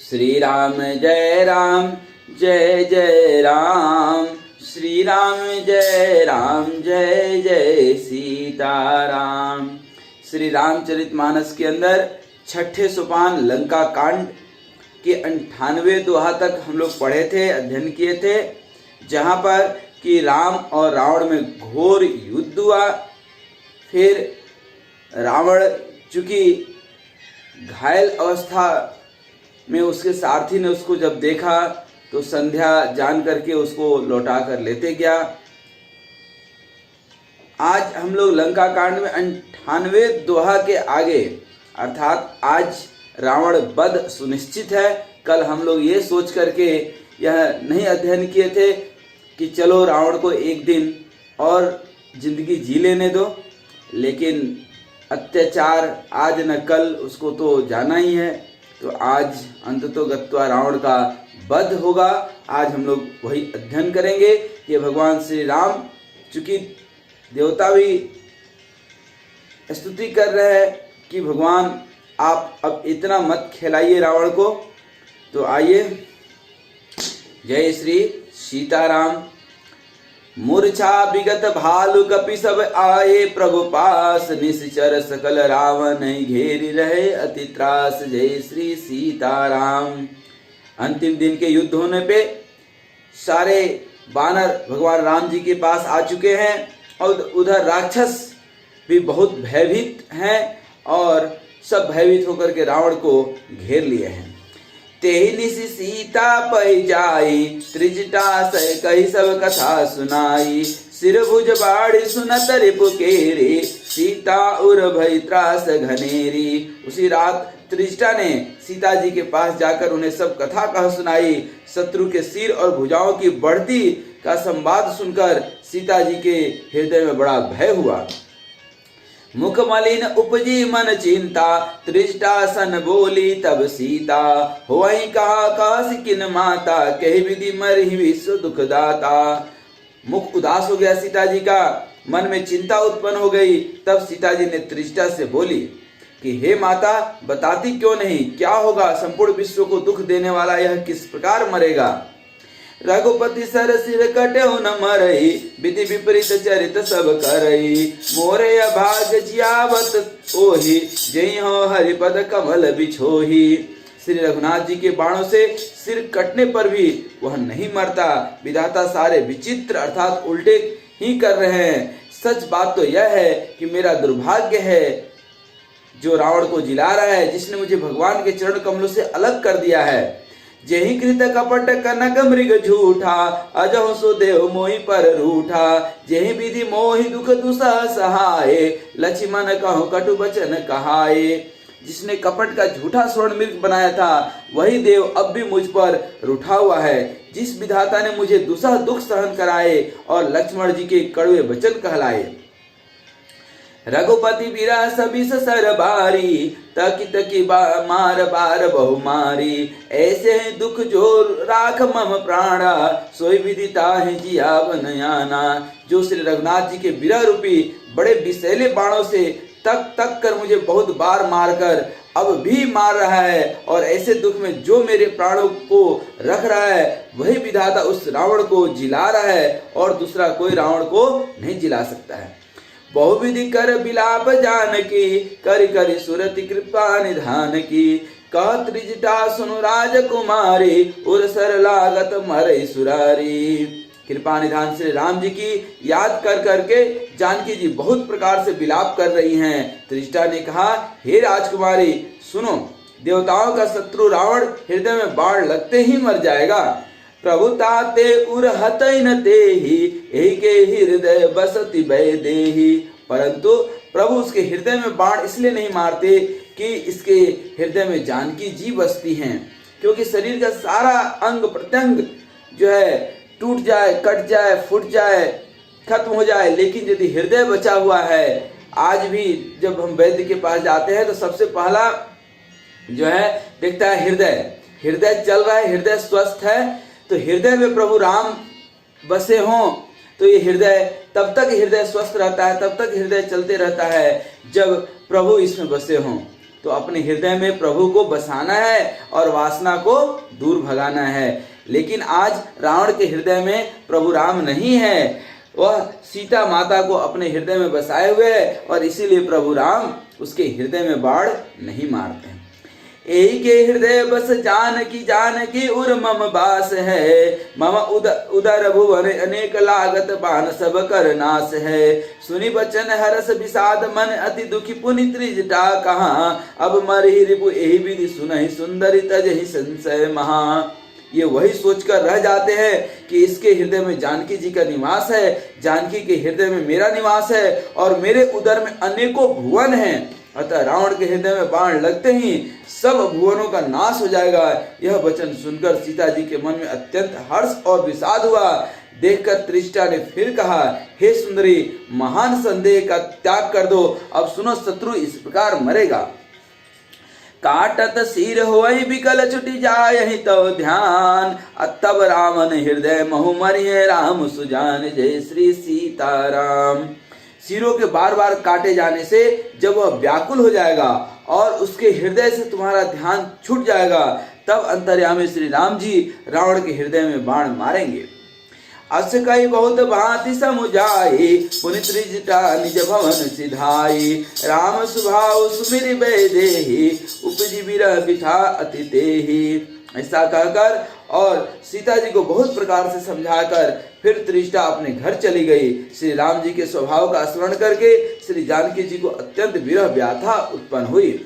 श्री राम जय जय राम, श्री राम जय जय सीताराम। श्री रामचरितमानस के अंदर छठे सोपान लंका कांड के 98 दोहा तक हम लोग पढ़े थे, अध्ययन किए थे, जहाँ पर कि राम और रावण में घोर युद्ध हुआ। फिर रावण चूंकि घायल अवस्था में उसके सारथी ने उसको जब देखा तो संध्या जान करके उसको लौटा कर लेते गया। आज हम लोग लंका कांड में 98 दोहा के आगे, अर्थात आज रावण वध सुनिश्चित है। कल हम लोग ये सोच करके यह नहीं अध्ययन किए थे कि चलो रावण को एक दिन और जिंदगी जी लेने दो, लेकिन अत्याचार आज न कल उसको तो जाना ही है। तो आज अंततोगत्वा रावण का वध होगा। आज हम लोग वही अध्ययन करेंगे कि भगवान श्री राम, चूंकि देवता भी स्तुति कर रहे हैं कि भगवान आप अब इतना मत खिलाइए रावण को। तो आइए, जय श्री सीताराम। मूर्छा विगत भालु कपि सब आए, प्रभु पास निश्चर सकल रावण घेरी रहे अति त्रास। जय श्री सीताराम। अंतिम दिन के युद्ध होने पे सारे वानर भगवान राम जी के पास आ चुके हैं और उधर राक्षस भी बहुत भयभीत हैं और सब भयभीत होकर के रावण को घेर लिए हैं। तेहि निशि सीता पै जाई, त्रिजटा सै कही सब कथा सुनाई। सिर भुज बाढ़ी सुनत रिपु केरी, सीता उर भई त्रास घनेरी। उसी रात त्रिजटा ने सीता जी के पास जाकर उन्हें सब कथा कह सुनाई। शत्रु के सिर और भुजाओं की बढ़ती का संवाद सुनकर सीता जी के हृदय में बड़ा भय हुआ। मुख मलिन उपजी मन चिंता, त्रिजटा सन बोली तब सीता। होई कहा कास किन माता, कही विधि मरहि विश्व दुख दाता। मुख उदास हो गया सीता जी का, मन में चिंता उत्पन्न हो गई। तब सीता जी ने त्रिजटा से बोली कि हे माता, बताती क्यों नहीं, क्या होगा? संपूर्ण विश्व को दुख देने वाला यह किस प्रकार मरेगा? रघुपति सर सिर कटहु न मरई, विधि विपरीत चरित सब करई। मोरे अभाग जियावत ओहि, जय हो हरिपद कमल बिछोही। श्री रघुनाथ जी के बाणों से सिर कटने पर भी वह नहीं मरता। विधाता सारे विचित्र अर्थात उल्टे ही कर रहे हैं। सच बात तो यह है कि मेरा दुर्भाग्य है जो रावण को जिला रहा है, जिसने मुझे भगवान के चरण कमलों से अलग कर दिया है। जेहि कृत कपट कनक मृग झूठा, अजहु सुदेव मोहि पर रूठा। जेहि विधि मोहि दुख दुसह सहाय, लक्ष्मण कहु कटु बचन कहाए। जिसने कपट का झूठा स्वर्ण मृग बनाया था, वही देव अब भी मुझ पर रूठा हुआ है। जिस विधाता ने मुझे दुसह दुख सहन कराए और लक्ष्मण जी के कड़वे वचन कहलाए। रघुपति बिरा सबिस सर बारी, तकी तकी मार बार बहु मारी। ऐसे ही दुख जो राख मम प्राणा, सोई विदिता है जियावन याना। जो श्री रघुनाथ जी के बिरह रूपी बड़े विषैले बाणों से तक तक कर मुझे बहुत बार मारकर अब भी मार रहा है, और ऐसे दुख में जो मेरे प्राणों को रख रहा है, वही विधाता उस रावण को जिला रहा है और दूसरा कोई रावण को नहीं जिला सकता है। बहुविधि कर बिलाप जानकी, करि करि सुरति कृपा निधान की। कह त्रिजटा सुनु राजकुमारी, उर सर लागत मरई सुरारी। कृपा निधान श्री राम जी की याद कर करके जानकी जी बहुत प्रकार से बिलाप कर रही हैं। त्रिजटा ने कहा, हे राजकुमारी सुनो, देवताओं का शत्रु रावण हृदय में बाण लगते ही मर जाएगा। प्रभु ताते उर हतई न तेहि, एहि के हृदय बसति भय देहि। परंतु प्रभु उसके हृदय में बाण इसलिए नहीं मारते कि इसके हृदय में जानकी जी बसती हैं, क्योंकि शरीर का सारा अंग प्रत्यंग जो है टूट जाए, कट जाए, फूट जाए, खत्म हो जाए, लेकिन यदि हृदय बचा हुआ है। आज भी जब हम वैद्य के पास जाते हैं तो सबसे पहला जो है देखता है हृदय चल रहा है, हृदय स्वस्थ है। तो हृदय में प्रभु राम बसे हों तो ये हृदय तब तक हृदय स्वस्थ रहता है, तब तक हृदय चलते रहता है जब प्रभु इसमें बसे हों। तो अपने हृदय में प्रभु को बसाना है और वासना को दूर भगाना है। लेकिन आज रावण के हृदय में प्रभु राम नहीं है, वह सीता माता को अपने हृदय में बसाए हुए है और इसीलिए प्रभु राम उसके हृदय में बाण नहीं मारते हैं। एही के हृदय बस जानकी उर मम बास है, मम उदर भुवन अनेक लागत बान सब कर नाश है। सुनि बचन हरस विषाद मन अति दुखी पुनि त्रिजटा कहाँ, अब मरहि रिपु एही विधि सुनहि सुंदरी तजहि संशय महा। ये वही सोचकर रह जाते हैं कि इसके हृदय में जानकी जी का निवास है, जानकी के हृदय में मेरा निवास है और मेरे उदर में अनेकों भुवन हैं। अतः रावण के हृदय में बाण लगते ही सब भुवनों का नाश हो जाएगा। यह वचन सुनकर सीता जी के मन में अत्यंत हर्ष और विषाद हुआ। देखकर त्रिष्टा ने फिर कहा, हे सुंदरी, महान संदेह का त्याग कर दो। अब सुनो, शत्रु इस प्रकार मरेगा। काटत सिर होई बिकल छुटी जाय तो ध्यान, तब रामन हृदय महु मरिये राम सुजान। जय श्री सीताराम। सिरों के बार बार काटे जाने से जब वह व्याकुल हो जाएगा और उसके हृदय से तुम्हारा ध्यान छूट जाएगा, तब अंतर्यामी श्री राम जी रावण के हृदय में बाण मारेंगे। अस कई बहुत भांति समुझाई, पुनि त्रिजटा निज भवन सिधाई। राम सुभाव सुमिरि वैदेही, उपजि विरह बिथा अति तेहि। ऐसा कहकर और सीता जी को बहुत प्रकार से समझाकर फिर त्रिष्टा अपने घर चली गई। श्री राम जी के स्वभाव का स्मरण करके श्री जानकी जी को अत्यंत विरह व्याथा उत्पन्न हुई।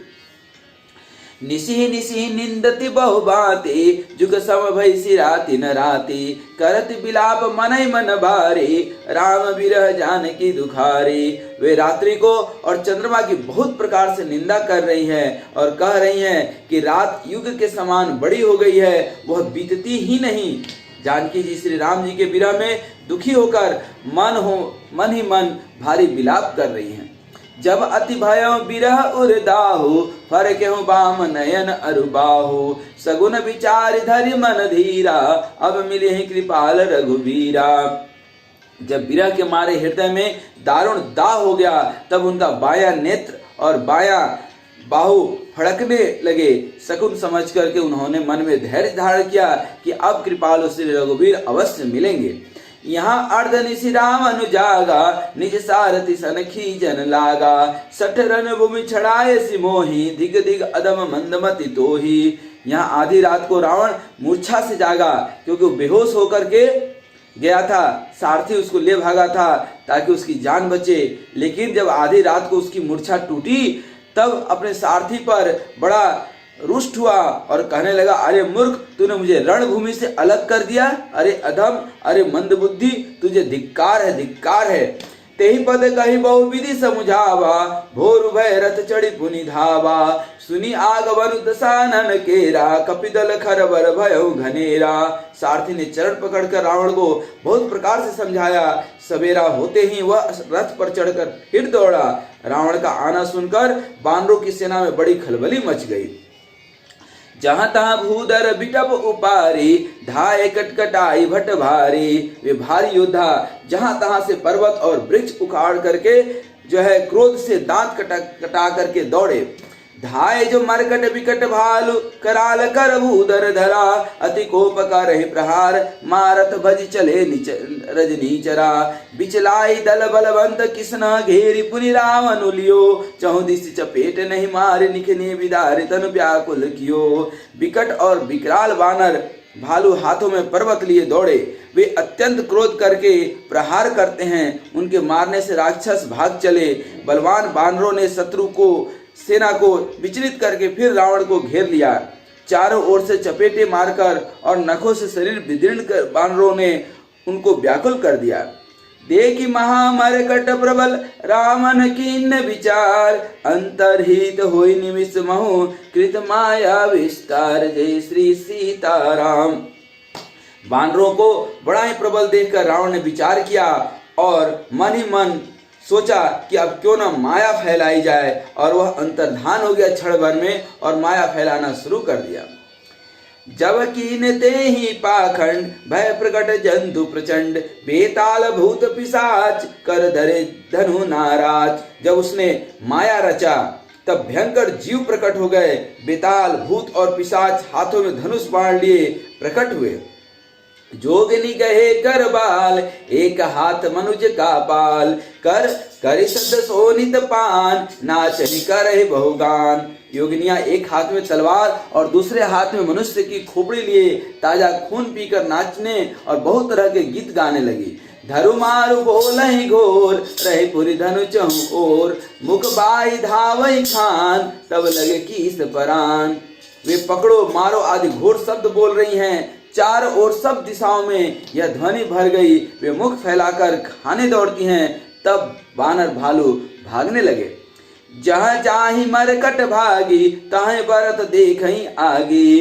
निशिहि निशिहि निंदति बहुभांति, जुग सम भई सिराति न राति। करति बिलाप मनई मन भारी, राम विरह जानकी दुखारी। वे रात्रि को और चंद्रमा की बहुत प्रकार से निंदा कर रही हैं और कह रही हैं कि रात युग के समान बड़ी हो गई है, वह बीतती ही नहीं। जानकी जी श्री राम जी के विरह में दुखी होकर मन ही मन भारी विलाप कर रही हैं। जब अति भयो बिरह उरदाहु, फरकेहु बाम नयन अरुबाहु। सगुन विचार धरि मन धीरा, अब मिले कृपाल रघुवीरा। जब विरह के मारे हृदय में दारुण दाह हो गया, तब उनका बायां नेत्र और बायां बाहु फड़कने लगे। शकुन समझ करके उन्होंने मन में धैर्य धारण किया कि अब कृपालु श्री रघुवीर अवश्य मिलेंगे। यहाँ अर्धनिशि राम अनुजागा, निज सारथि सन खीजन लागा। सठ रन भूमि छड़ाए सिमोही, दिग दिग अदम मंदमति तोही। यहाँ आधी रात को रावण मूर्छा से जागा, क्योंकि वो बेहोश होकर के गया था। सारथी उसको ले भागा था ताकि उसकी जान बचे, लेकिन जब आधी रात को उसकी मूर्छा टूटी तब अपने सारथी पर बड़ा रुष्ट हुआ और कहने लगा, अरे मूर्ख, तूने मुझे रणभूमि से अलग कर दिया। अरे अधम, अरे मंदबुद्धि, तुझे धिक्कार है, धिक्कार है। तेहि पद कहि बहु विधि समुझावा, भोर भय रथ चढ़ी पुनि धावा। सुनी आगवन दसानन केरा, कपिदल खरबर भयो घनेरा। सारथी ने चरण पकड़कर रावण को बहुत प्रकार से समझाया। सवेरा होते ही वह रथ पर चढ़कर फिर दौड़ा। रावण का आना सुनकर बानरों की सेना में बड़ी खलबली मच गई। जहाँ तहाँ भूदर बिटप उपारी, धाये कटकटाई भट भारी। वे भारी योद्धा जहाँ तहाँ से पर्वत और वृक्ष उखाड़ करके जो है क्रोध से दांत कटा करके दौड़े। धाये जो मरकट विकट भालु, कराल कर भूदर धरा। अति कोप करहि प्रहार, मारत भज चले रजनी चरा। बिचलाई दल बलवंत किसना घेरी, पुनि रावण लियो। चहु दिशि चपेट नहीं मारे, निखने विदारे तन व्याकुल कियो। विकट और विकराल वानर भालू हाथों में पर्वत लिए दौड़े। वे अत्यंत क्रोध करके प्रहार करते हैं। उनके मारने से राक्षस भाग चले। बलवान बानरों ने शत्रु को सेना को विचलित करके फिर रावण को घेर लिया। चारों ओर से चपेटे मारकर और नखों से शरीर विदीर्ण कर बानरों ने उनको व्याकुल कर दिया। देखी महामरकट प्रबल, रावण कीन विचार। अंतर्हित होई निमिष महु, कृत माया विस्तार। जय श्री सीताराम। बानरों को बड़ा ही प्रबल देखकर रावण ने विचार किया और मन ही मन सोचा कि अब क्यों ना माया फैलाई जाए, और वह अंतर्धान हो गया क्षण भर में और माया फैलाना शुरू कर दिया। जब कीनते ही पाखंड, भय प्रकट जंतु प्रचंड। बेताल भूत पिशाच, कर धरे धनु नाराज। जब उसने माया रचा तब भयंकर जीव प्रकट हो गए। बेताल, भूत और पिशाच हाथों में धनुष बाण लिए प्रकट हुए। जोगिनी कहे कर बाल, एक हाथ मनुज का पाल, कर करि सद सोनित पान, नाचनि करहि बहुगान। योगिनियां एक हाथ में तलवार और दूसरे हाथ में मनुष्य की खोपड़ी लिए ताजा खून पीकर नाचने और बहुत तरह के गीत गाने लगी। धरु मारु बोलहि घोर, रहे पुरी धनु चहु ओर, मुख बाई धावई खान, तब लगे कीस परान। वे पकड़ो मारो आदि घोर शब्द बोल रही हैं। चारों ओर सब दिशाओं में यह ध्वनि भर गई। वे मुख फैलाकर खाने दौड़ती हैं। तब बानर भालू भागने लगे। जहाँ चाहि मरकट भागी, ताहे बरत देखई आगी।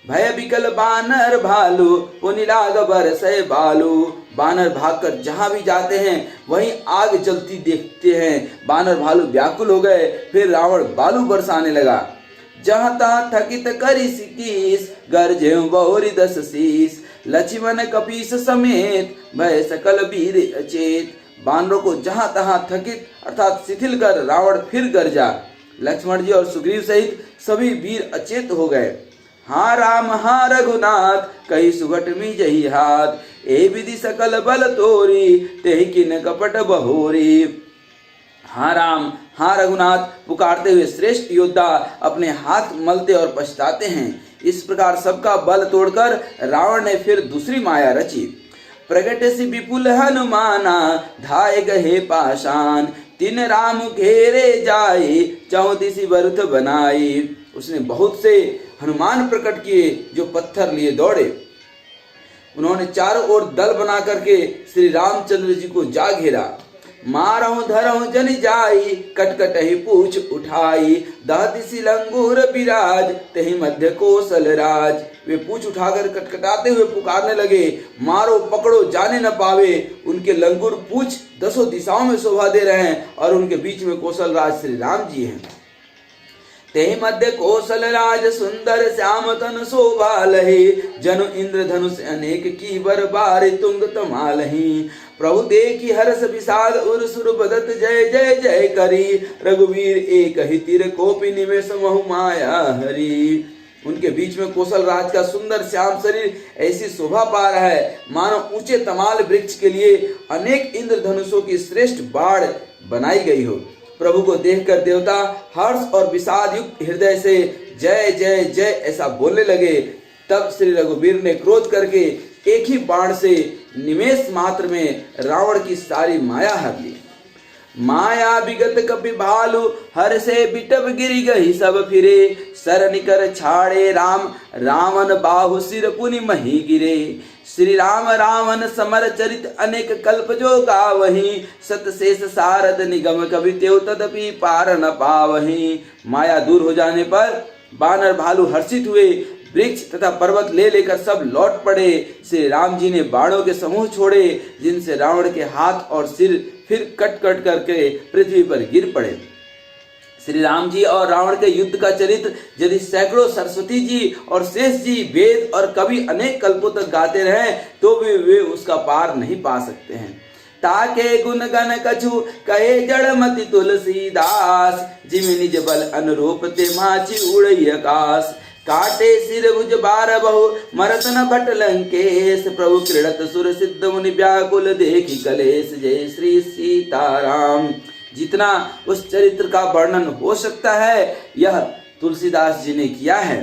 भय बिकल बानर भालू, पुनि लाग बरसै बालू। बानर भागकर जहां भी जाते हैं वहीं आग जलती देखते हैं। बानर भालू व्याकुल हो गए। फिर रावण बालू बरसाने लगा। जहाँ तहाँ थकित करि कीस, गरजे बहुरी 10 शीस। लक्ष्मण कपीस समेत, भय सकल वीर अचेत। बानरों को जहां तहां थकित अर्थात शिथिल कर रावण फिर गरजा। लक्ष्मण जी और सुग्रीव सहित सभी वीर अचेत हो गए। हाँ राम हाँ रघुनाथ, कही सुभट मीजहि हाथ। ए विधि सकल बल तोरी, तेहि किन कपट बहोरी। हाँ राम हाँ रघुनाथ पुकारते हुए श्रेष्ठ योद्धा अपने हाथ मलते और पछताते हैं। इस प्रकार सबका बल तोड़कर रावण ने फिर दूसरी माया रची। प्रगट सी विपुल हनुमाना, धाय गहे पाषाण। तिन राम घेरे जाए, 34 बरुथ बनाई। उसने बहुत से हनुमान प्रकट किए जो पत्थर लिए दौड़े। उन्होंने चारों ओर दल बना करके श्री रामचंद्र जी को जा घेरा। मारहु धरहु जन जाई, कटकटहि पूछ उठाई। दहति लंगूर बिराज, तेहि मध्य कौशल राज। वे पूछ उठाकर कटकटाते हुए पुकारने लगे, मारो पकड़ो जाने न पावे। उनके लंगूर पूछ 10 दिशाओं में शोभा दे रहे हैं और उनके बीच में कौशल राज श्री राम जी हैं। तेहि मध्य कौशल राज, सुंदर श्याम तन शोभा लहे। जनु इंद्र धनुष अनेक की बर बार, तुंग तमालहि। प्रभु देखी हर्ष विषाद, उर सुर बदत जय जय जय करी। रघुवीर एक ही तीर, कोपि निवेश महु माया हरि। उनके बीच में कौशल राज का सुंदर श्याम शरीर ऐसी शोभा पा रहा है मानो ऊंचे तमाल वृक्ष के लिए अनेक इंद्र धनुषों की श्रेष्ठ बाढ़ बनाई गई हो। प्रभु को देखकर देवता हर्ष और विषाद युक्त हृदय से जय जय जय ऐसा बोलने लगे। तब श्री रघुवीर ने क्रोध करके एक ही बाण से निमेष मात्र में रावण की सारी माया हर ली। माया विगत कपि भालू, हर से बिटब गिरी गही सब फिरे। सरन कर छाड़े राम, रावण बाहु सिर पुनि मही गिरे। श्री राम रावण समर चरित, अनेक कल्प जो गावहीं। सत शेष सारद निगम, कवि तेव तदपि पार न पावहीं। माया दूर हो जाने पर बानर भालू हर्षित हुए। वृक्ष तथा पर्वत ले लेकर सब लौट पड़े। श्री राम जी ने बाणों के समूह छोड़े, जिनसे रावण के हाथ और सिर फिर कट कट करके पृथ्वी पर गिर पड़े। श्री राम जी और रावण के युद्ध का चरित्र यदि सैकड़ों सरस्वती जी और शेष जी वेद और कवि अनेक कल्पों तक गाते रहे तो भी वे उसका पार नहीं पा सकते हैं। ताके गुण गण कछु, कहे जड़मति तुलसीदास। जिमि निज बल अनुरूप, ते माची उड़ई आकाश। काटे सिर भुज बार बहु, मरत न भट लंकेश। प्रभु क्रीड़त सुर सिद्ध, मुनि व्याकुल देखी कलेश। जय श्री सीताराम। जितना उस चरित्र का वर्णन हो सकता है यह तुलसीदास जी ने किया है।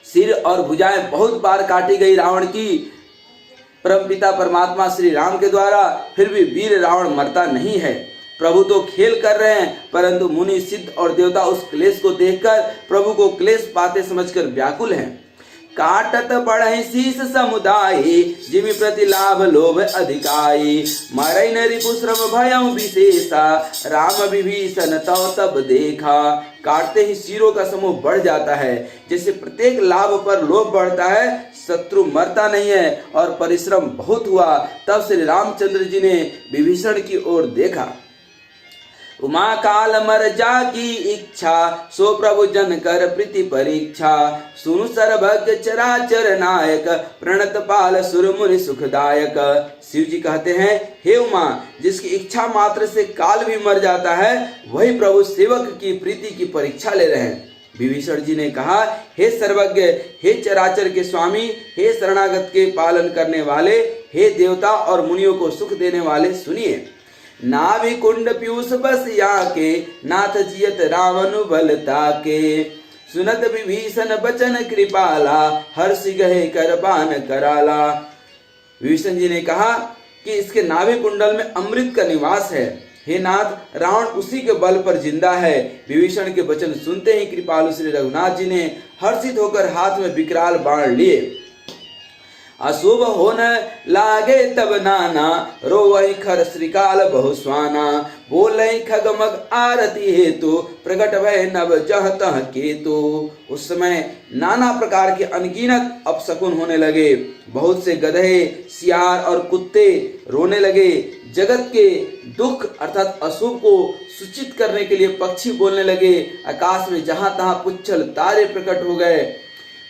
सिर और भुजाएं बहुत बार काटी गई रावण की परमपिता परमात्मा श्री राम के द्वारा, फिर भी वीर रावण मरता नहीं है। प्रभु तो खेल कर रहे हैं, परंतु मुनि सिद्ध और देवता उस क्लेश को देखकर प्रभु को क्लेश पाते समझकर व्याकुल हैं। काटत बढ़हि शीस समुदायी, जिमि प्रति लाभ लोभ अधिकाई। मरई न रिपु श्रम भयं विशेषा, राम विभीषण तव तब देखा। काटते ही शीरों का समूह बढ़ जाता है, जैसे प्रत्येक लाभ पर लोभ बढ़ता है। शत्रु मरता नहीं है और परिश्रम बहुत हुआ। तब श्री रामचंद्र जी ने विभीषण की ओर देखा। उमा काल मर जाकी इच्छा, सो प्रभु जन कर प्रीति परीक्षा। सुनु सर्वज्ञ चराचर नायक, प्रणत पाल सुर मुनि सुखदायक। शिव जी कहते हैं, हे उमा, जिसकी इच्छा मात्र से काल भी मर जाता है, वही प्रभु सेवक की प्रीति की परीक्षा ले रहे हैं। विभीषण जी ने कहा, हे सर्वज्ञ, हे चराचर के स्वामी, हे शरणागत के पालन करने वाले, हे देवता और मुनियों को सुख देने वाले, सुनिए। नाभि कुंड पीयूष बस याके, नाथ जियत रावण बलता के। सुनत विभीषण बचन कृपाला, हर्ष गहे कर बान कराला। विभीषण जी ने कहा कि इसके नाभि कुंडल में अमृत का निवास है। हे नाथ, रावण उसी के बल पर जिंदा है। विभीषण के वचन सुनते ही कृपालु श्री रघुनाथ जी ने हर्षित होकर हाथ में विकराल बाण लिए। अशुभ होन लागे तब नाना, रोवहि खर श्रीकाल बहुस्वाना। बोलहि खगमग आरती हेतु, प्रकट भय नभ जह तह केतु। उस समय नाना प्रकार के अनगिनत अपशकुन होने लगे। बहुत से गधे, सियार और कुत्ते रोने लगे। जगत के दुख अर्थात अशुभ को सूचित करने के लिए पक्षी बोलने लगे। आकाश में जहां तहां पुच्छल तारे प्रकट हो गए।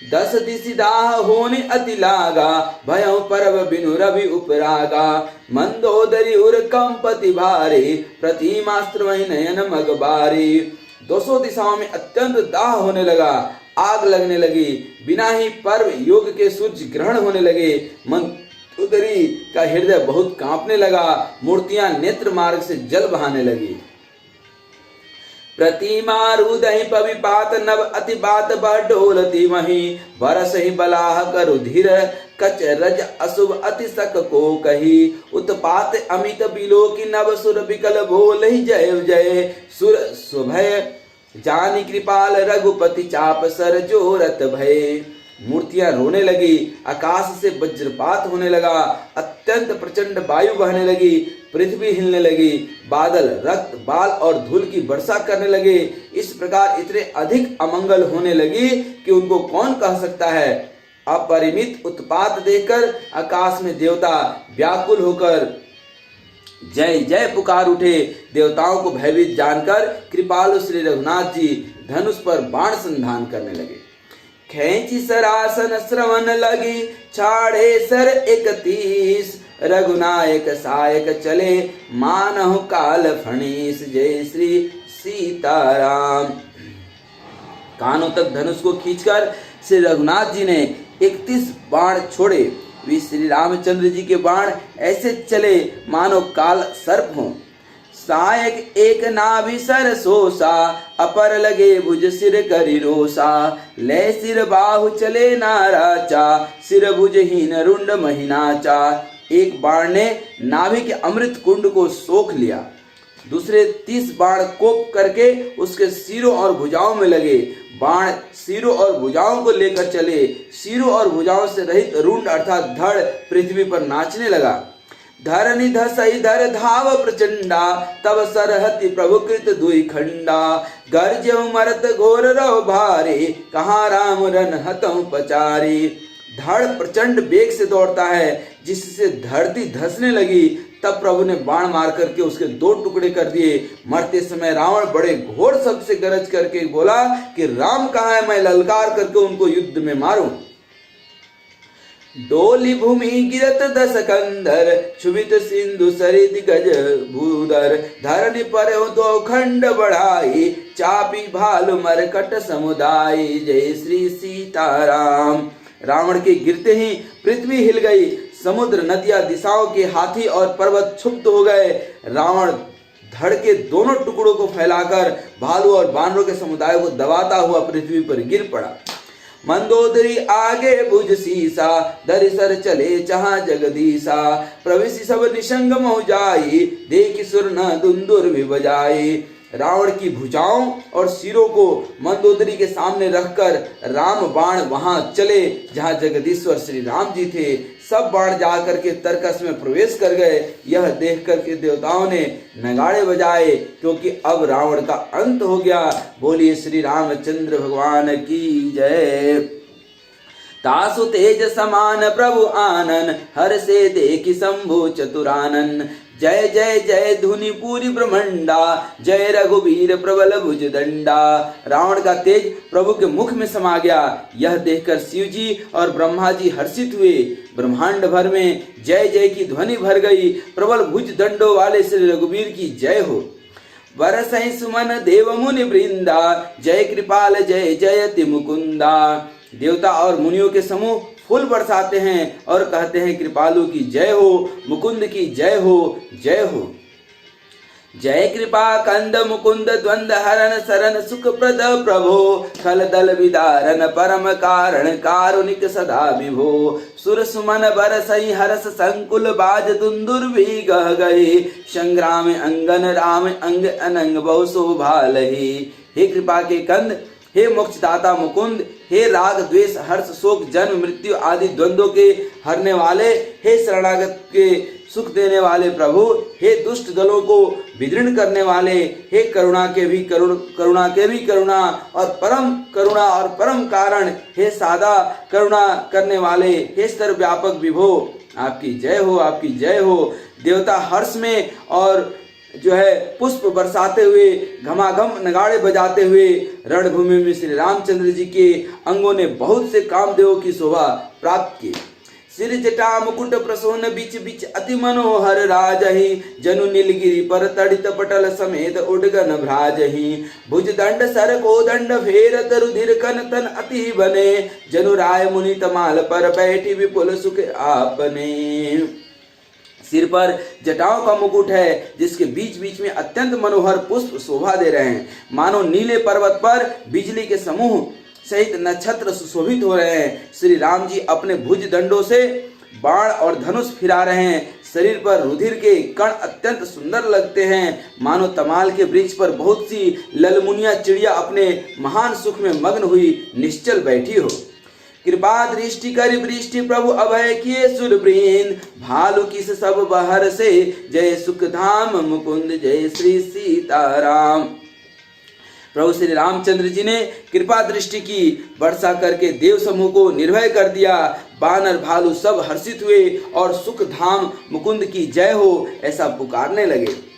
10 दिशि दाह होने अति लागा, भयं परब बिनु रवि उपरागा। मंदोदरी उर कंपति भारे, प्रतिमास्त्र वही नयन मगबारी। 200 दिशाओं में अत्यंत दाह होने लगा, आग लगने लगी। बिना ही पर्व योग के सूर्य ग्रहण होने लगे। मंदोदरी का हृदय बहुत कांपने लगा। मूर्तियां नेत्र मार्ग से जल बहाने लगी। प्रतिमा रुदहि पविपात नभ अति बात बडोलती वही। बरस ही बलाह करु धीर, कच रज अशुभ अति सक को कही। उत्पात अमित बिलो की नभ सुर बिकल बोल ही जय जय। सुर सुभय जानी कृपाल रघुपति, चाप सर जोरत भय। मूर्तियां रोने लगी। आकाश से वज्रपात होने लगा। अत्यंत प्रचंड वायु बहने लगी। पृथ्वी हिलने लगी। बादल रक्त, बाल और धूल की वर्षा करने लगे। इस प्रकार इतने अधिक अमंगल होने लगी कि उनको कौन कह सकता है। अपरिमित उत्पात देखकर आकाश में देवता व्याकुल होकर जय जय पुकार उठे। देवताओं को भयभीत जानकर कृपालु श्री रघुनाथ जी धनुष पर बाण संधान करने लगे। खेची सरासन श्रवण लगी, छाड़े सर 31। रघुनायक सायक चले, मानहु काल फणीस। जय श्री सीताराम। कानों तक धनुष को खींचकर श्री रघुनाथ जी ने 31 बाण छोड़े। वे श्री रामचंद्र जी के बाण ऐसे चले मानो काल सर्प हों। सायक एक नाभि सर सोसा, अपर लगे भुज सिर करि रोसा। ले सिर बाहु चले नाराचा, सिर भुजहीन रुंड महिनाचा। एक बाण ने नाभि के अमृत कुंड को सोख लिया। दूसरे 30 बाण कोप करके उसके सिरों और भुजाओं में लगे। बाण सिरों और भुजाओं को लेकर चले। सिरों और भुजाओं से रहित रुंड अर्थात धड़ पृथ्वी पर नाचने लगा। धरनि धसई धर धाव प्रचंडा, तब सरहति प्रभु कृत दुई खंडा। गर्जऊ मरत घोर रव भारे, कहाँ राम रन हतऊ पचारी। धड़ प्रचंड वेग से दौड़ता है, जिससे धरती धसने लगी। तब प्रभु ने बाण मार करके उसके 2 टुकड़े कर दिए। मरते समय रावण बड़े घोर शब्द से गरज करके बोला कि राम कहाँ है, मैं ललकार करके उनको युद्ध में मारूं। डोली भूमि गिरत 10 कंधर, क्षुभित सिंधु सरित गज भूधर। धरनी पर 2 खंड बढ़ाई, चापी भालु मरकट समुदाय। जय श्री सीताराम। रावण के गिरते ही पृथ्वी हिल गई। समुद्र, नदियां, दिशाओं के हाथी और पर्वत क्षुब्ध हो गए। रावण धड़ के दोनों टुकड़ों को फैलाकर भालू और बानरों के समुदाय को दबाता हुआ पृथ्वी पर गिर पड़ा। मंदोदरी आगे भुज सीसा, दरिसर चले चहा जगदीसा। प्रविशि सब निशंग मोह जाई, देखि सुर न दुंदुर भी बजाई। रावण की भुजाओं और सिरों को मंदोदरी के सामने रखकर राम बाण वहां चले जहां जगदीश्वर श्री राम जी थे। सब बाण जाकर के तरकस में प्रवेश कर गए। यह देख कर के देवताओं ने नगाड़े बजाए, क्योंकि अब रावण का अंत हो गया। बोलिए श्री रामचंद्र भगवान की जय। तासु तेज समान प्रभु आनन, हर से देखि शंभु चतुरानन। जय जय जय धुनि पूरी ब्रह्मंडा, जय रघुवीर प्रबल भुज दंडा। रावण का तेज प्रभु के मुख में समा गया। यह देखकर शिव जी और ब्रह्मा जी हर्षित हुए। ब्रह्मांड भर में जय जय की ध्वनि भर गई। प्रबल भुज दंडों वाले श्री रघुवीर की जय हो। बरसै सुमन देव मुनि वृंदा, जय कृपाल जय जयति मुकुंदा। देवता और मुनियों के समूह फूल बरसाते हैं और कहते हैं कृपालु की जय हो, मुकुंद की जय हो, जय हो। जय कृपा कंद मुकुंद द्वंद हरण शरण सुख प्रद प्रभो, खल दल विदारन परम कारण कारुणिक सदा विभो। सुर सुमन बरसई हरस संकुल बाज दुंदुर भी गह गए, संग्राम अंगन राम अंग अनंग बहु शोभा लही। हे कृपा के कंद, हे मोक्षदाता मुकुंद, हे राग द्वेष हर्ष शोक जन्म मृत्यु आदि द्वंद्वों के हरने वाले, हे शरणागत के सुख देने वाले प्रभु, हे दुष्ट दलों को विदीर्ण करने वाले, हे करुणा के भी करुणा और परम कारण, हे सादा करुणा करने वाले, हे सर्वव्यापक विभो, आपकी जय हो, आपकी जय हो। देवता हर्ष में और पुष्प बरसाते हुए घमाघम नगाड़े बजाते हुए रणभूमि में श्री रामचंद्र जी के अंगों ने बहुत से कामदेवों की शोभा प्राप्त की। सिर जटा मुकुट प्रसोन बिच बिच अति मनोहर राजहि, जनु नीलगिरि पर तड़ित पटल समेत उडगन भ्राजहि। भुज दंड सर को दंड फेरत रुधिर कन तन अति बने, जनु राय मुनि तमाल पर बैठी विपुल सुख आपने। सिर पर जटाओं का मुकुट है, जिसके बीच बीच में अत्यंत मनोहर पुष्प शोभा दे रहे हैं, मानो नीले पर्वत पर बिजली के समूह सहित नक्षत्र सुशोभित हो रहे हैं। श्री राम जी अपने भुज दंडों से बाण और धनुष फिरा रहे हैं। शरीर पर रुधिर के कण अत्यंत सुंदर लगते हैं, मानो तमाल के वृक्ष पर बहुत सी ललमुनिया चिड़िया अपने महान सुख में मग्न हुई निश्चल बैठी हो। कृपा दृष्टि कर वृष्टि प्रभु अभय किए सुरवृंद, भालु किस सब बहर से, जय सुख धाम मुकुंद जय श्री सीताराम। प्रभु श्री रामचंद्र जी ने कृपा दृष्टि की, वर्षा करके देव समूह को निर्भय कर दिया। बानर भालू सब हर्षित हुए और सुख धाम मुकुंद की जय हो ऐसा पुकारने लगे।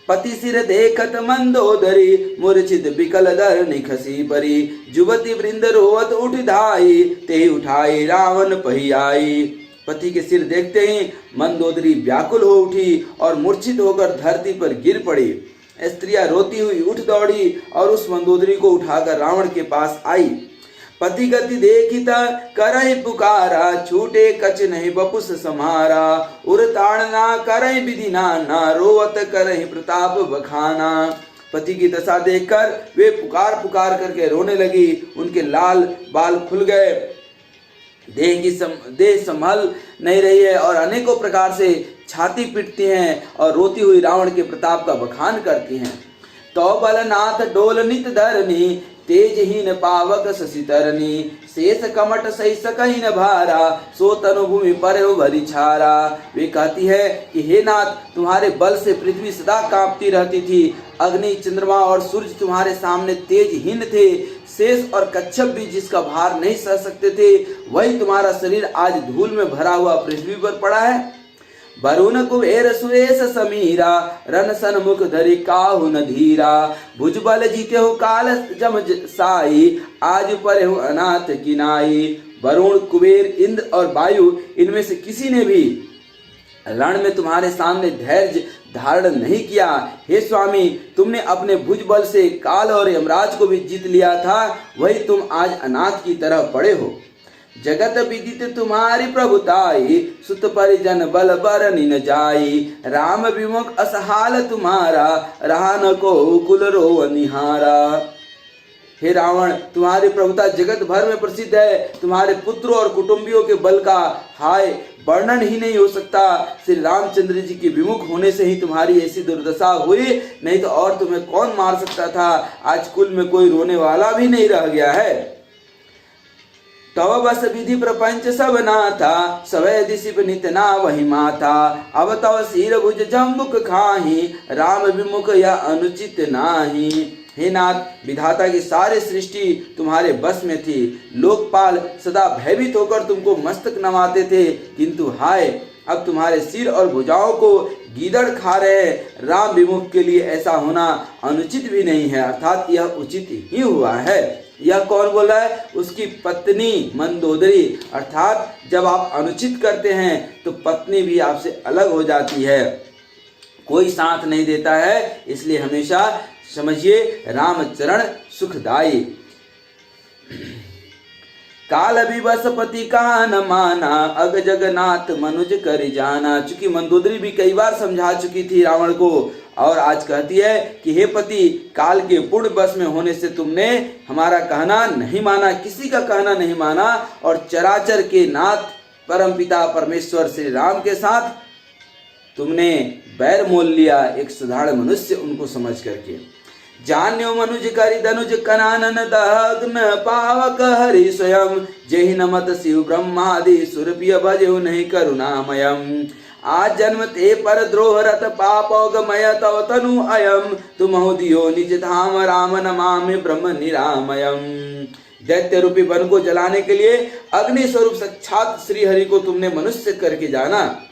पति सिर देखत मंदोदरी, मूर्छित बिकल दर निखसी परी, जुवती वृंद रोवत उठ धाई, ते उठाई रावण पहियाई। पति के सिर देखते ही मंदोदरी व्याकुल हो उठी और मूर्छित होकर धरती पर गिर पड़ी। स्त्रियां रोती हुई उठ दौड़ी और उस मंदोदरी को उठाकर रावण के पास आई। पति गति देखिता करहि पुकारा, छूटे कछ नहीं बपुस समारा, उर ताड़ना करहि विधि नाना, रोवत करहि प्रताप बखाना। पति की दशा देखकर वे पुकार करके रोने लगी। उनके लाल बाल खुल गए, देह संभल नहीं रही है और अनेकों प्रकार से छाती पीटती हैं और रोती हुई रावण के प्रताप का बखान करती हैं। तो बलनाथ डोल नित धरनी, तेजहीन पावक शशि तरनी, शेष कमट सही सकही न भारा, सो तनु भूमि पर भरी छारा। वे कहती है कि हे नाथ, तुम्हारे बल से पृथ्वी सदा कांपती रहती थी। अग्नि चंद्रमा और सूर्य तुम्हारे सामने तेजहीन थे। शेष और कच्छप भी जिसका भार नहीं सह सकते थे, वही तुम्हारा शरीर आज धूल में भरा हुआ पृथ्वी पर पड़ा है। वरुण कुबेर सुरेश समीरा, रन सन्मुख धरि काहु न धीरा, भुजबल जीते हो काल जम साई, आज पर हो अनाथ किनाई। वरुण कुबेर इंद्र और वायु, इनमें से किसी ने भी रण में तुम्हारे सामने धैर्य धारण नहीं किया। हे स्वामी, तुमने अपने भुजबल से काल और यमराज को भी जीत लिया था, वही तुम आज अनाथ की तरह पड़े हो। जगत विदित तुम्हारी प्रभुताई, सुत परिजन बल बरनि न जाई, राम विमुख असहाल तुम्हारा, रहा न को कुल रो निहारा। हे रावण, तुम्हारी प्रभुता जगत भर में प्रसिद्ध है। तुम्हारे पुत्रों और कुटुंबियों के बल का हाय वर्णन ही नहीं हो सकता। श्री रामचंद्र जी के विमुख होने से ही तुम्हारी ऐसी दुर्दशा हुई, नहीं तो और तुम्हें कौन मार सकता था। आज कुल में कोई रोने वाला भी नहीं रह गया है। तव बस विधि प्रपंच सब नाथा, सवै दिशिप नित ना वही माथा, अब तव सिर भुज जम्बुक खाही, राम विमुख या अनुचित नाही। हे नाथ, विधाता की सारी सृष्टि तुम्हारे बस में थी। लोकपाल सदा भयभीत होकर तुमको मस्तक नवाते थे, किंतु हाय अब तुम्हारे सिर और भुजाओं को गीदड़ खा रहे हैं। राम विमुख के लिए ऐसा होना अनुचित भी नहीं है, अर्थात यह उचित ही हुआ है। यह कौन बोल रहा है? उसकी पत्नी मंदोदरी। अर्थात जब आप अनुचित करते हैं तो पत्नी भी आपसे अलग हो जाती है, कोई साथ नहीं देता है। इसलिए हमेशा समझिए रामचरण सुखदाई। काल विवश पति का न माना, अग जगन्नाथ मनुज कर जाना। चूंकि मंदोदरी भी कई बार समझा चुकी थी रावण को, और आज कहती है कि हे पति, काल के पूर्ण बस में होने से तुमने हमारा कहना नहीं माना, किसी का कहना नहीं माना, और चराचर के नाथ परमपिता परमेश्वर श्री राम के साथ तुमने बैर मोल लिया, एक साधारण मनुष्य उनको समझ करके। जान्यो मनुज करि धनुज कनानन दग्न पावक हरि स्वयं, जेहि नमत शिव ब्रह्मादि सुरपिय भजहु नहीं करुणामयम। आज जन्म ते पर द्रोह रत पापोगमय तव तनु अयम, तुमहु दियो निज धाम राम नमामि ब्रह्म निरामयम। दैत्य रूपी वन को जलाने के लिए अग्नि स्वरूप साक्षात श्री हरि को तुमने मनुष्य करके जाना।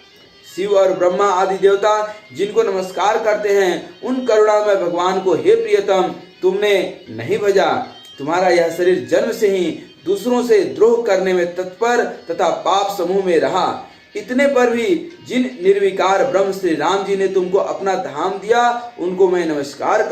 शिव और ब्रह्मा आदि देवता जिनको नमस्कार करते हैं, उन करुणामय भगवान को हे प्रियतम तुमने नहीं भजा। तुम्हारा यह शरीर जन्म से ही दूसरों से द्रोह करने में तत्पर तथा पाप समूह में रहा। इतने पर भी जिन निर्विकार ब्रह्म श्री राम जी ने तुमको अपना धाम दिया, उनको मैं नमस्कार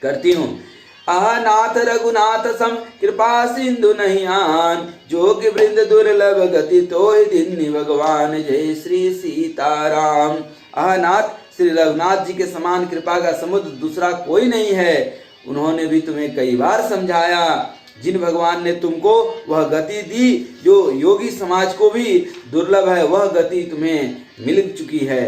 करती हूँ। अहनाथ रघुनाथ सम कृपा सिंधु नहीं आन, जोग वृंद दुर्लभ गति तोहि दीन्हि भगवान। जय श्री सीताराम। अहनाथ श्री रघुनाथ जी के समान कृपा का समुद्र दूसरा कोई नहीं है। उन्होंने भी तुम्हें कई बार समझाया। जिन भगवान ने तुमको वह गति दी जो योगी समाज को भी दुर्लभ है, वह गति तुम्हें मिल चुकी है।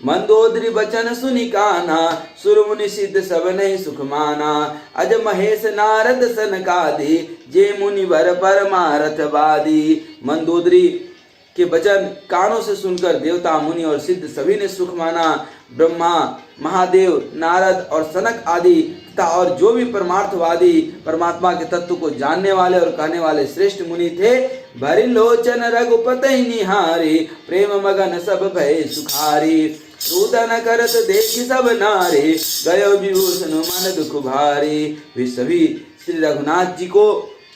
मंदोदरी बचन सुनि काना, सुर मुनि सिद्ध सब नहीं सुख माना। अज महेश नारद सनकादि, जे मुनि वर परमारथ वादी। मंदोदरी के वचन कानों से सुनकर देवता मुनि और सिद्ध सभी ने सुख माना। ब्रह्मा, महादेव, नारद और सनक आदि तथा और जो भी परमार्थवादी परमात्मा के तत्व को जानने वाले और कहने वाले श्रेष्ठ मुनि थे, भरी लोचन रघुपति निहारी, प्रेम मगन सब भय सुखारी। रुदन करत देखि सब नारी, गयो विभूषण मन दुख भारी। वे सभी श्री रघुनाथ जी को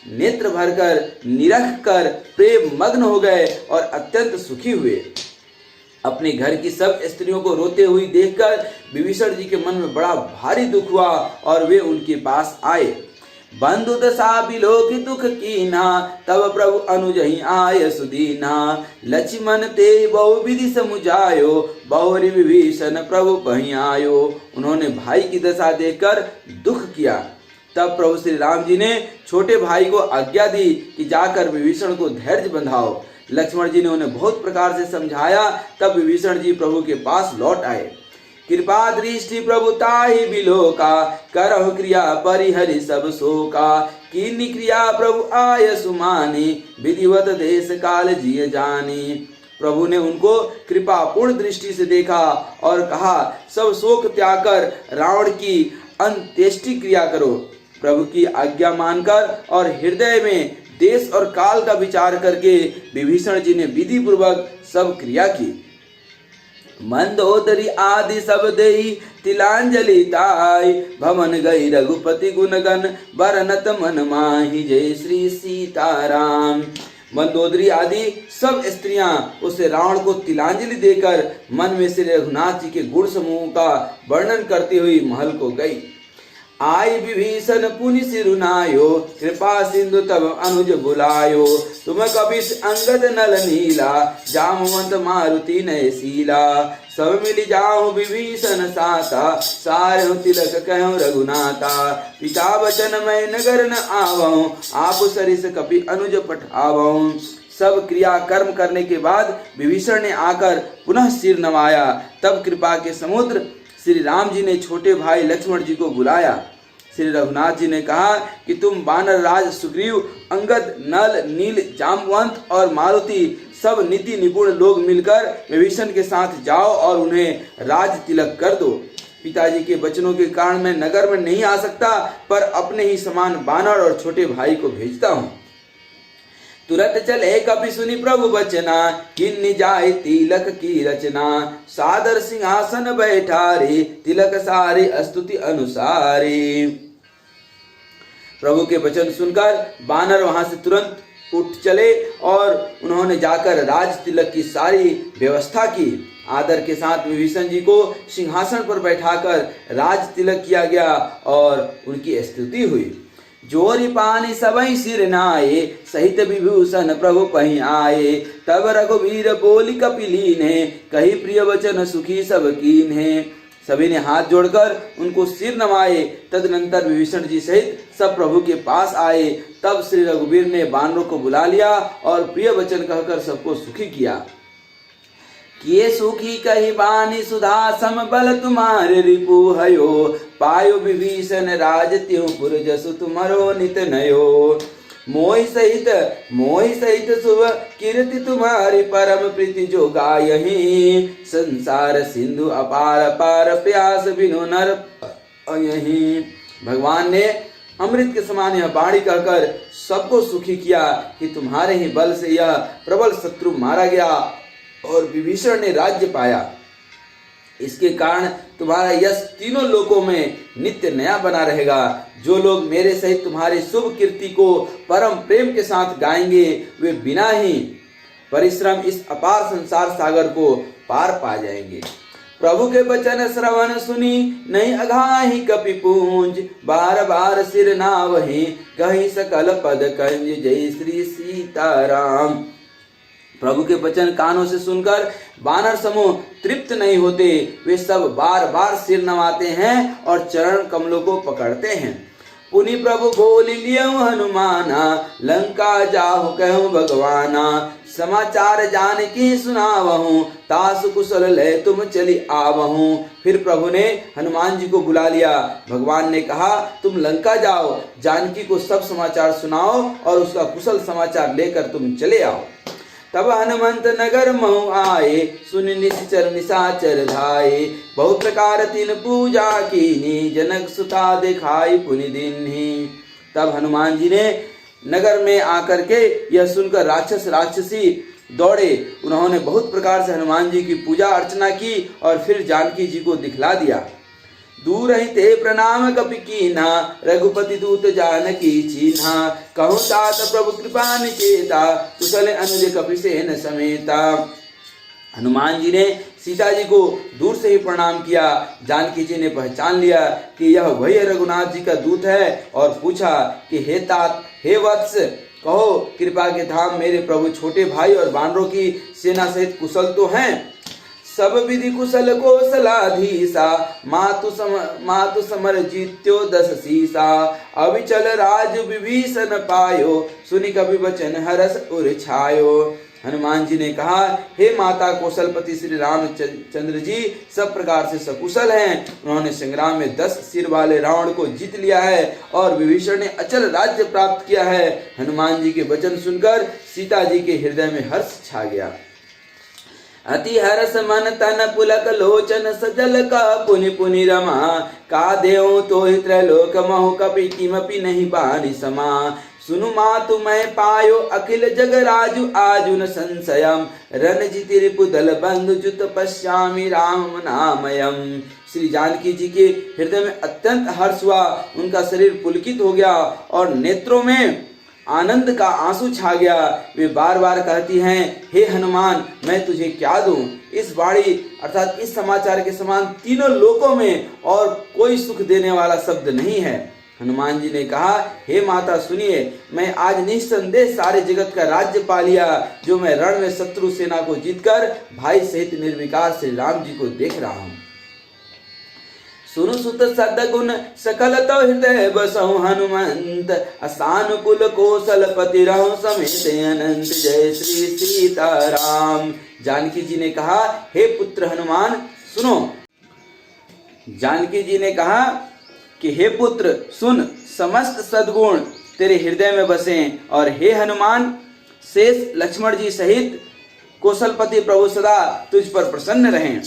नेत्र भरकर निरख कर प्रेम मग्न हो गए और अत्यंत सुखी हुए। अपने घर की सब स्त्रियों को रोते हुई देखकर विभीषण जी के मन में बड़ा भारी दुख हुआ और वे उनके पास आए। बंधु दशा बिलोक दुख कीना, तब प्रभु अनुजहि आय सुदीना। लक्ष्मण ते बहु विधि समुझायो, बहुरी विभीषण प्रभु पहि आयो। उन्होंने भाई की दशा देखकर दुख किया। तब प्रभु श्री राम जी ने छोटे भाई को आज्ञा दी कि जाकर विभीषण को धैर्य बंधाओ। लक्ष्मण जी ने उन्हें बहुत प्रकार से समझाया। तब विभीषण जी प्रभु के पास लौट आए। कृपा दृष्टि प्रभु ताहि बिलोका, करहु क्रिया परिहरि सब शोका। कीन्ही क्रिया प्रभु आय सुमानी, विधिवत देश काल जिय जानी। प्रभु ने उनको कृपा पूर्ण दृष्टि से देखा और कहा, सब शोक त्याग कर रावण की अंत्येष्टि क्रिया करो। प्रभु की आज्ञा मानकर और हृदय में देश और काल का विचार करके विभीषण जी ने विधि पूर्वक सब क्रिया की। मंदोदरी आदि सब देई तिलांजलि ताई, भवन गई रघुपति गुणगन बरनत मन माही। जय श्री सीताराम। मंदोदरी आदि सब स्त्रियां उसे रावण को तिलांजलि देकर मन में श्री रघुनाथ जी के गुण समूह का वर्णन करती हुई महल को गई। आई विभीषण पुनि सिरुनायो, कृपा सिंधु तब अनुज बुलायो। तुम कपिस अंगद नल नीला, जामवंत मारुति नय शीला। सब मिल जाऊं विभीषण साता, सारहु तिलक कहूं रघुनाथा। पिता वचन मैं नगर न आवऊं, आप सरिस कपि अनुज पठावऊं। सब क्रिया कर्म करने के बाद विभीषण ने आकर पुनः सिर नवाया। तब कृपा के समुद्र श्री राम जी ने छोटे भाई लक्ष्मण जी को बुलाया। श्री रघुनाथ जी ने कहा कि तुम वानर राज सुग्रीव, अंगद, नल, नील, जामवंत और मारुति सब नीति निपुण लोग मिलकर विभीषण के साथ जाओ और उन्हें राज तिलक कर दो। पिताजी के वचनों के कारण मैं नगर में नहीं आ सकता, पर अपने ही समान वानर और छोटे भाई को भेजता हूँ। तुरत चले कपि सुनि प्रभु बचना, किन्नी जाय तिलक की रचना। सादर सिंहासन बैठारे, तिलक सारे स्तुति अनुसारे। प्रभु के वचन सुनकर बानर वहां से तुरंत उठ चले और उन्होंने जाकर राज तिलक की सारी व्यवस्था की। आदर के साथ विभीषण जी को सिंहासन पर बैठाकर राज तिलक किया गया और उनकी स्तुति हुई। जोरी पानी सबई सिर नाये, सहित विभूषण प्रभु पहि आए। तब रघुवीर बोली कपिलीने, कही प्रिय वचन सुखी सब कीन्हे। सभी ने हाथ जोड़कर उनको सिर नवाए। तदनंतर विभीषण जी सहित सब प्रभु के पास आए। तब श्री रघुवीर ने बानरों को बुला लिया और प्रिय वचन कहकर सबको सुखी किया। किए सुखी कही बानी सुधा, सम बल तुम्हारे रिपु भयो। पायो विभीषण राज त्यों पुर, जसु तुम्हारो नित नयो। मोहि सहित शुभ कीर्ति तुम्हारी, परम प्रीति जो गायहि। संसार सिंधु अपार पार, प्यास बिनु नर यहीं। भगवान ने अमृत के समान यह वाणी कहकर सबको सुखी किया कि तुम्हारे ही बल से यह प्रबल शत्रु मारा गया और विभीषण ने राज्य पाया। इसके कारण तुम्हारा यश तीनों लोकों में नित्य नया बना रहेगा। जो लोग मेरे सहित तुम्हारी शुभ कीर्ति को परम प्रेम के साथ गाएंगे, वे बिना ही परिश्रम इस अपार संसार सागर को पार पा जाएंगे। प्रभु के वचन श्रवण सुनी, नहीं अघाहि कपि पूंज। बार बार सिर नावहि, कहीं सकल पद कंज। जय श्री सीताराम। प्रभु के वचन कानों से सुनकर बानर समूह तृप्त नहीं होते। वे सब बार बार सिर नवाते हैं और चरण कमलों को पकड़ते हैं। पुनि प्रभु बोल लियो हनुमाना, लंका जाहु कहूँ भगवाना। समाचार जान की सुनावहूँ, तासु कुशल ले तुम चली आवहूँ। फिर प्रभु ने हनुमान जी को बुला लिया। भगवान ने कहा, तुम लंका जाओ, जानकी को सब समाचार सुनाओ और उसका कुशल समाचार लेकर तुम चले आओ। तब हनुमंत नगर महु आए, सुनि निश्चर निशाचर धाये। बहु प्रकार तीन पूजा कीनी, जनक सुता दिखाई पुनि दीन्ही। तब हनुमान जी ने नगर में आकर के यह सुनकर राक्षस राक्षसी दौड़े। उन्होंने बहुत प्रकार से हनुमान जी की पूजा अर्चना की और फिर जानकी जी को दिखला दिया। दूर ही ते प्रणाम कपि कीन्हा, रघुपति दूत जानकी चीन्हा। कहूँ तात प्रभु कृपा निकेता, कुशल अनुज कपि सेन समेता। हनुमान जी ने सीता जी को दूर से ही प्रणाम किया। जानकी जी ने पहचान लिया कि यह वही रघुनाथ जी का दूत है और पूछा कि हे तात, हे वत्स, कहो कृपा के धाम मेरे प्रभु छोटे भाई और बानरों की सेना सहित कुशल तो हैं? सब विधि कुशल कौशलाधीसा, मातु समर जीत्यो 10 सीसा। अविचल राज विभीषण पायो, सुनि कपि वचन हरस उर छायो। हनुमान जी ने कहा, हे माता कौशलपति श्री रामचंद्र जी सब प्रकार से सकुशल हैं। उन्होंने संग्राम में 10 सिर वाले रावण को जीत लिया है और विभीषण ने अचल राज्य प्राप्त किया है। हनुमान जी के वचन सुनकर सीता जी के हृदय में हर्ष छा गया। अति हरस मन तन पुलक लोचन, सजल का पुनि पुनि रमा। का देव तो त्रैलोक महु, कपि किमपि नहीं बानी समा। सुनु मातु मैं पायो, अखिल जग राजु आजुन संशयम। रणजिति रिपुदल बंधु, जुत पश्यामि राम नामयम। श्री जानकी जी के हृदय में अत्यंत हर्ष हुआ। उनका शरीर पुलकित हो गया और नेत्रों में आनंद का आंसू छा गया। वे बार बार कहती हैं, हे हनुमान, मैं तुझे क्या दूं? इस वाणी अर्थात इस समाचार के समान तीनों लोकों में और कोई सुख देने वाला शब्द नहीं है। हनुमान जी ने कहा, हे माता सुनिए, मैं आज निस्संदेह सारे जगत का राज्य पा लिया, जो मैं रण में शत्रु सेना को जीतकर भाई सहित निर्विकार श्री राम जी को देख रहा हूँ। सुनु सुत सदगुण सकल तो हृदय बसहु हनुमंत। असानुकूल कौशलपति रहु समेत अनंत। जय श्री सीताराम। जानकी जी ने कहा, हे पुत्र हनुमान सुनो। जानकी जी ने कहा कि हे पुत्र सुन, समस्त सद्गुण तेरे हृदय में बसे और हे हनुमान, शेष लक्ष्मण जी सहित कौशलपति प्रभु सदा तुझ पर प्रसन्न रहें।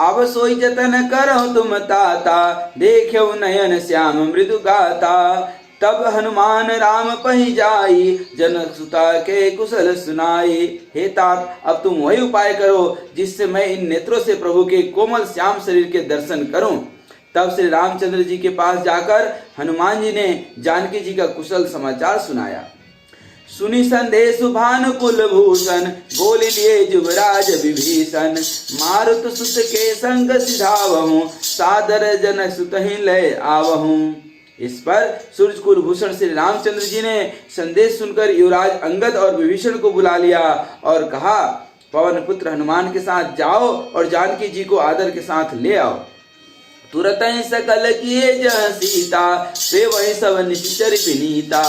अब सोई जतन करो तुम ताता, देखो नयन श्याम मृदु गाता। तब हनुमान राम पही जाई, जनक सुता के कुशल सुनाई। हे तात, अब तुम वही उपाय करो जिससे मैं इन नेत्रों से प्रभु के कोमल श्याम शरीर के दर्शन करूं। तब श्री रामचंद्र जी के पास जाकर हनुमान जी ने जानकी जी का कुशल समाचार सुनाया। सुनी संदेश भानुकुल भूषण, बोल लिए जुबराज विभीषण। मारुत सुत के संग सिधावहूँ, सादर जनक सुत ही लय आवहूँ। इस पर सूर्यकुल भूषण श्री रामचंद्र जी ने संदेश सुनकर युवराज अंगद और विभीषण को बुला लिया और कहा, पवन पुत्र हनुमान के साथ जाओ और जानकी जी को आदर के साथ ले आओ। तुरत ही सकल किए जह सीता, वे वही सब निश्चर विनीता।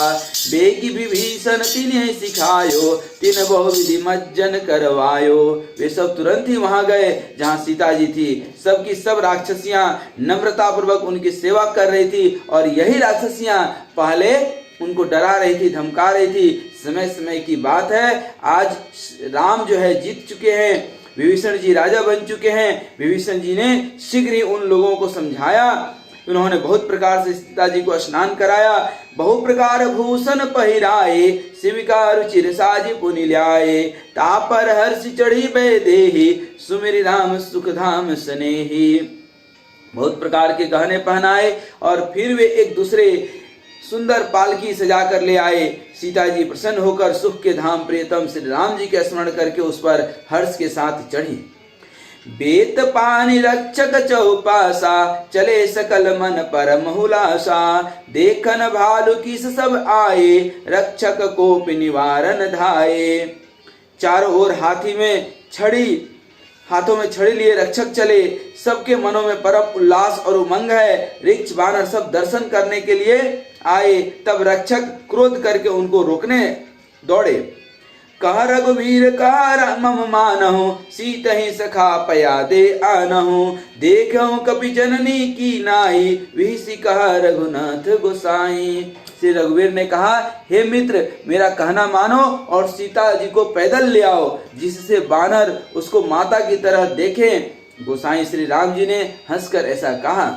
बेगी विभीषण तिन्हें सिखायो, तिन बहु विधि मज्जन करवायो। वे सब तुरंत ही वहां गए जहां सीता जी थी। सबकी सब राक्षसियां नम्रता पूर्वक उनकी सेवा कर रही थी और यही राक्षसियां पहले उनको डरा रही थी, धमका रही थी। समय समय की बात है, आज राम जो है जीत चुके हैं, विभीषण जी राजा बन चुके हैं। विभीषण जी ने शीघ्र ही उन लोगों को समझाया। उन्होंने बहुत प्रकार से सीता जी को स्नान कराया, बहु प्रकार भूषण पहिराए, शिविका रुचिर साज पुनि ल्याए। तापर हर्ष चढ़ी बैदेहि, सुमिरि राम सुख धाम स्नेही। बहुत प्रकार के गहने पहनाए और फिर वे एक दूसरे सुंदर पालकी सजा कर ले आए। सीता जी प्रसन्न होकर सुख के धाम प्रियतम श्री राम जी के स्मरण करके उस पर हर्ष के साथ चढ़ी। बेत पानी रक्षक चौपासा, चले सकल मन परम हुलासा। देखन भालु किस सब आए, रक्षक कोप निवारण धाये। चारों ओर हाथों में छड़ी लिए रक्षक चले। सबके मनों में परम उल्लास और उमंग है। ऋक्ष बानर सब दर्शन करने के लिए आए। तब रक्षक क्रोध करके उनको रोकने दौड़े। कह रघुवीर का मम मानहु, सीत ही सखा पया दे आनहु। देखहु कपि जननी की नाई, विहिसी कह रघुनाथ गोसाई। श्री रघुवीर ने कहा, हे मित्र, मेरा कहना मानो और सीता जी को पैदल ले आओ, जिससे बानर उसको माता की तरह देखें। गोसाई श्री राम जी ने हंसकर ऐसा कहा।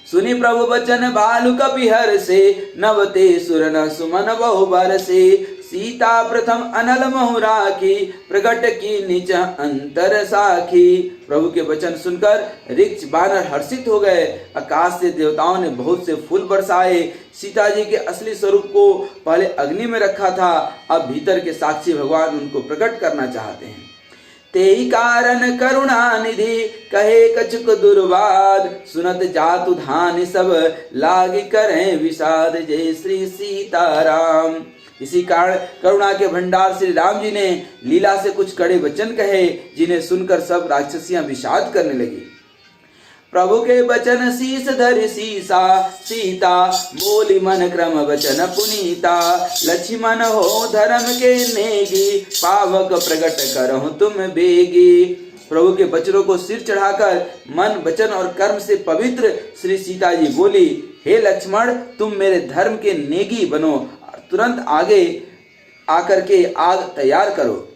सुनी प्रभु बचन भालु कपि हर्षे, नवते सुर न सुमन बहु बरसे। सीता प्रथम अनल महु राखी, प्रगट की निज अंतर साखी। प्रभु के वचन सुनकर ऋक्ष बानर हर्षित हो गए। आकाश से देवताओं ने बहुत से फूल बरसाए। सीता जी के असली स्वरूप को पहले अग्नि में रखा था, अब भीतर के साक्षी भगवान उनको प्रकट करना चाहते हैं। तेहि कारण करुणा निधि, कहे कछुक दुर्वाद। सुनत जातु धानि सब, लागी करें विषाद। जय श्री सीताराम। इसी कारण करुणा के भंडार श्री राम जी ने लीला से कुछ कड़े वचन कहे, जिन्हें सुनकर सब राक्षसियां विषाद करने लगी। प्रभु के वचन शीस धरि सीसा, सीता बोली मन क्रम वचन पुनीता। लक्ष्मण हो धर्म के नेगी, पावक प्रगट करहु तुम बेगी। प्रभु के वचनों को सिर चढ़ाकर मन वचन और कर्म से पवित्र श्री सीता जी बोली, हे लक्ष्मण, तुम मेरे धर्म के नेगी बनो, तुरंत आगे आकर के आग तैयार करो।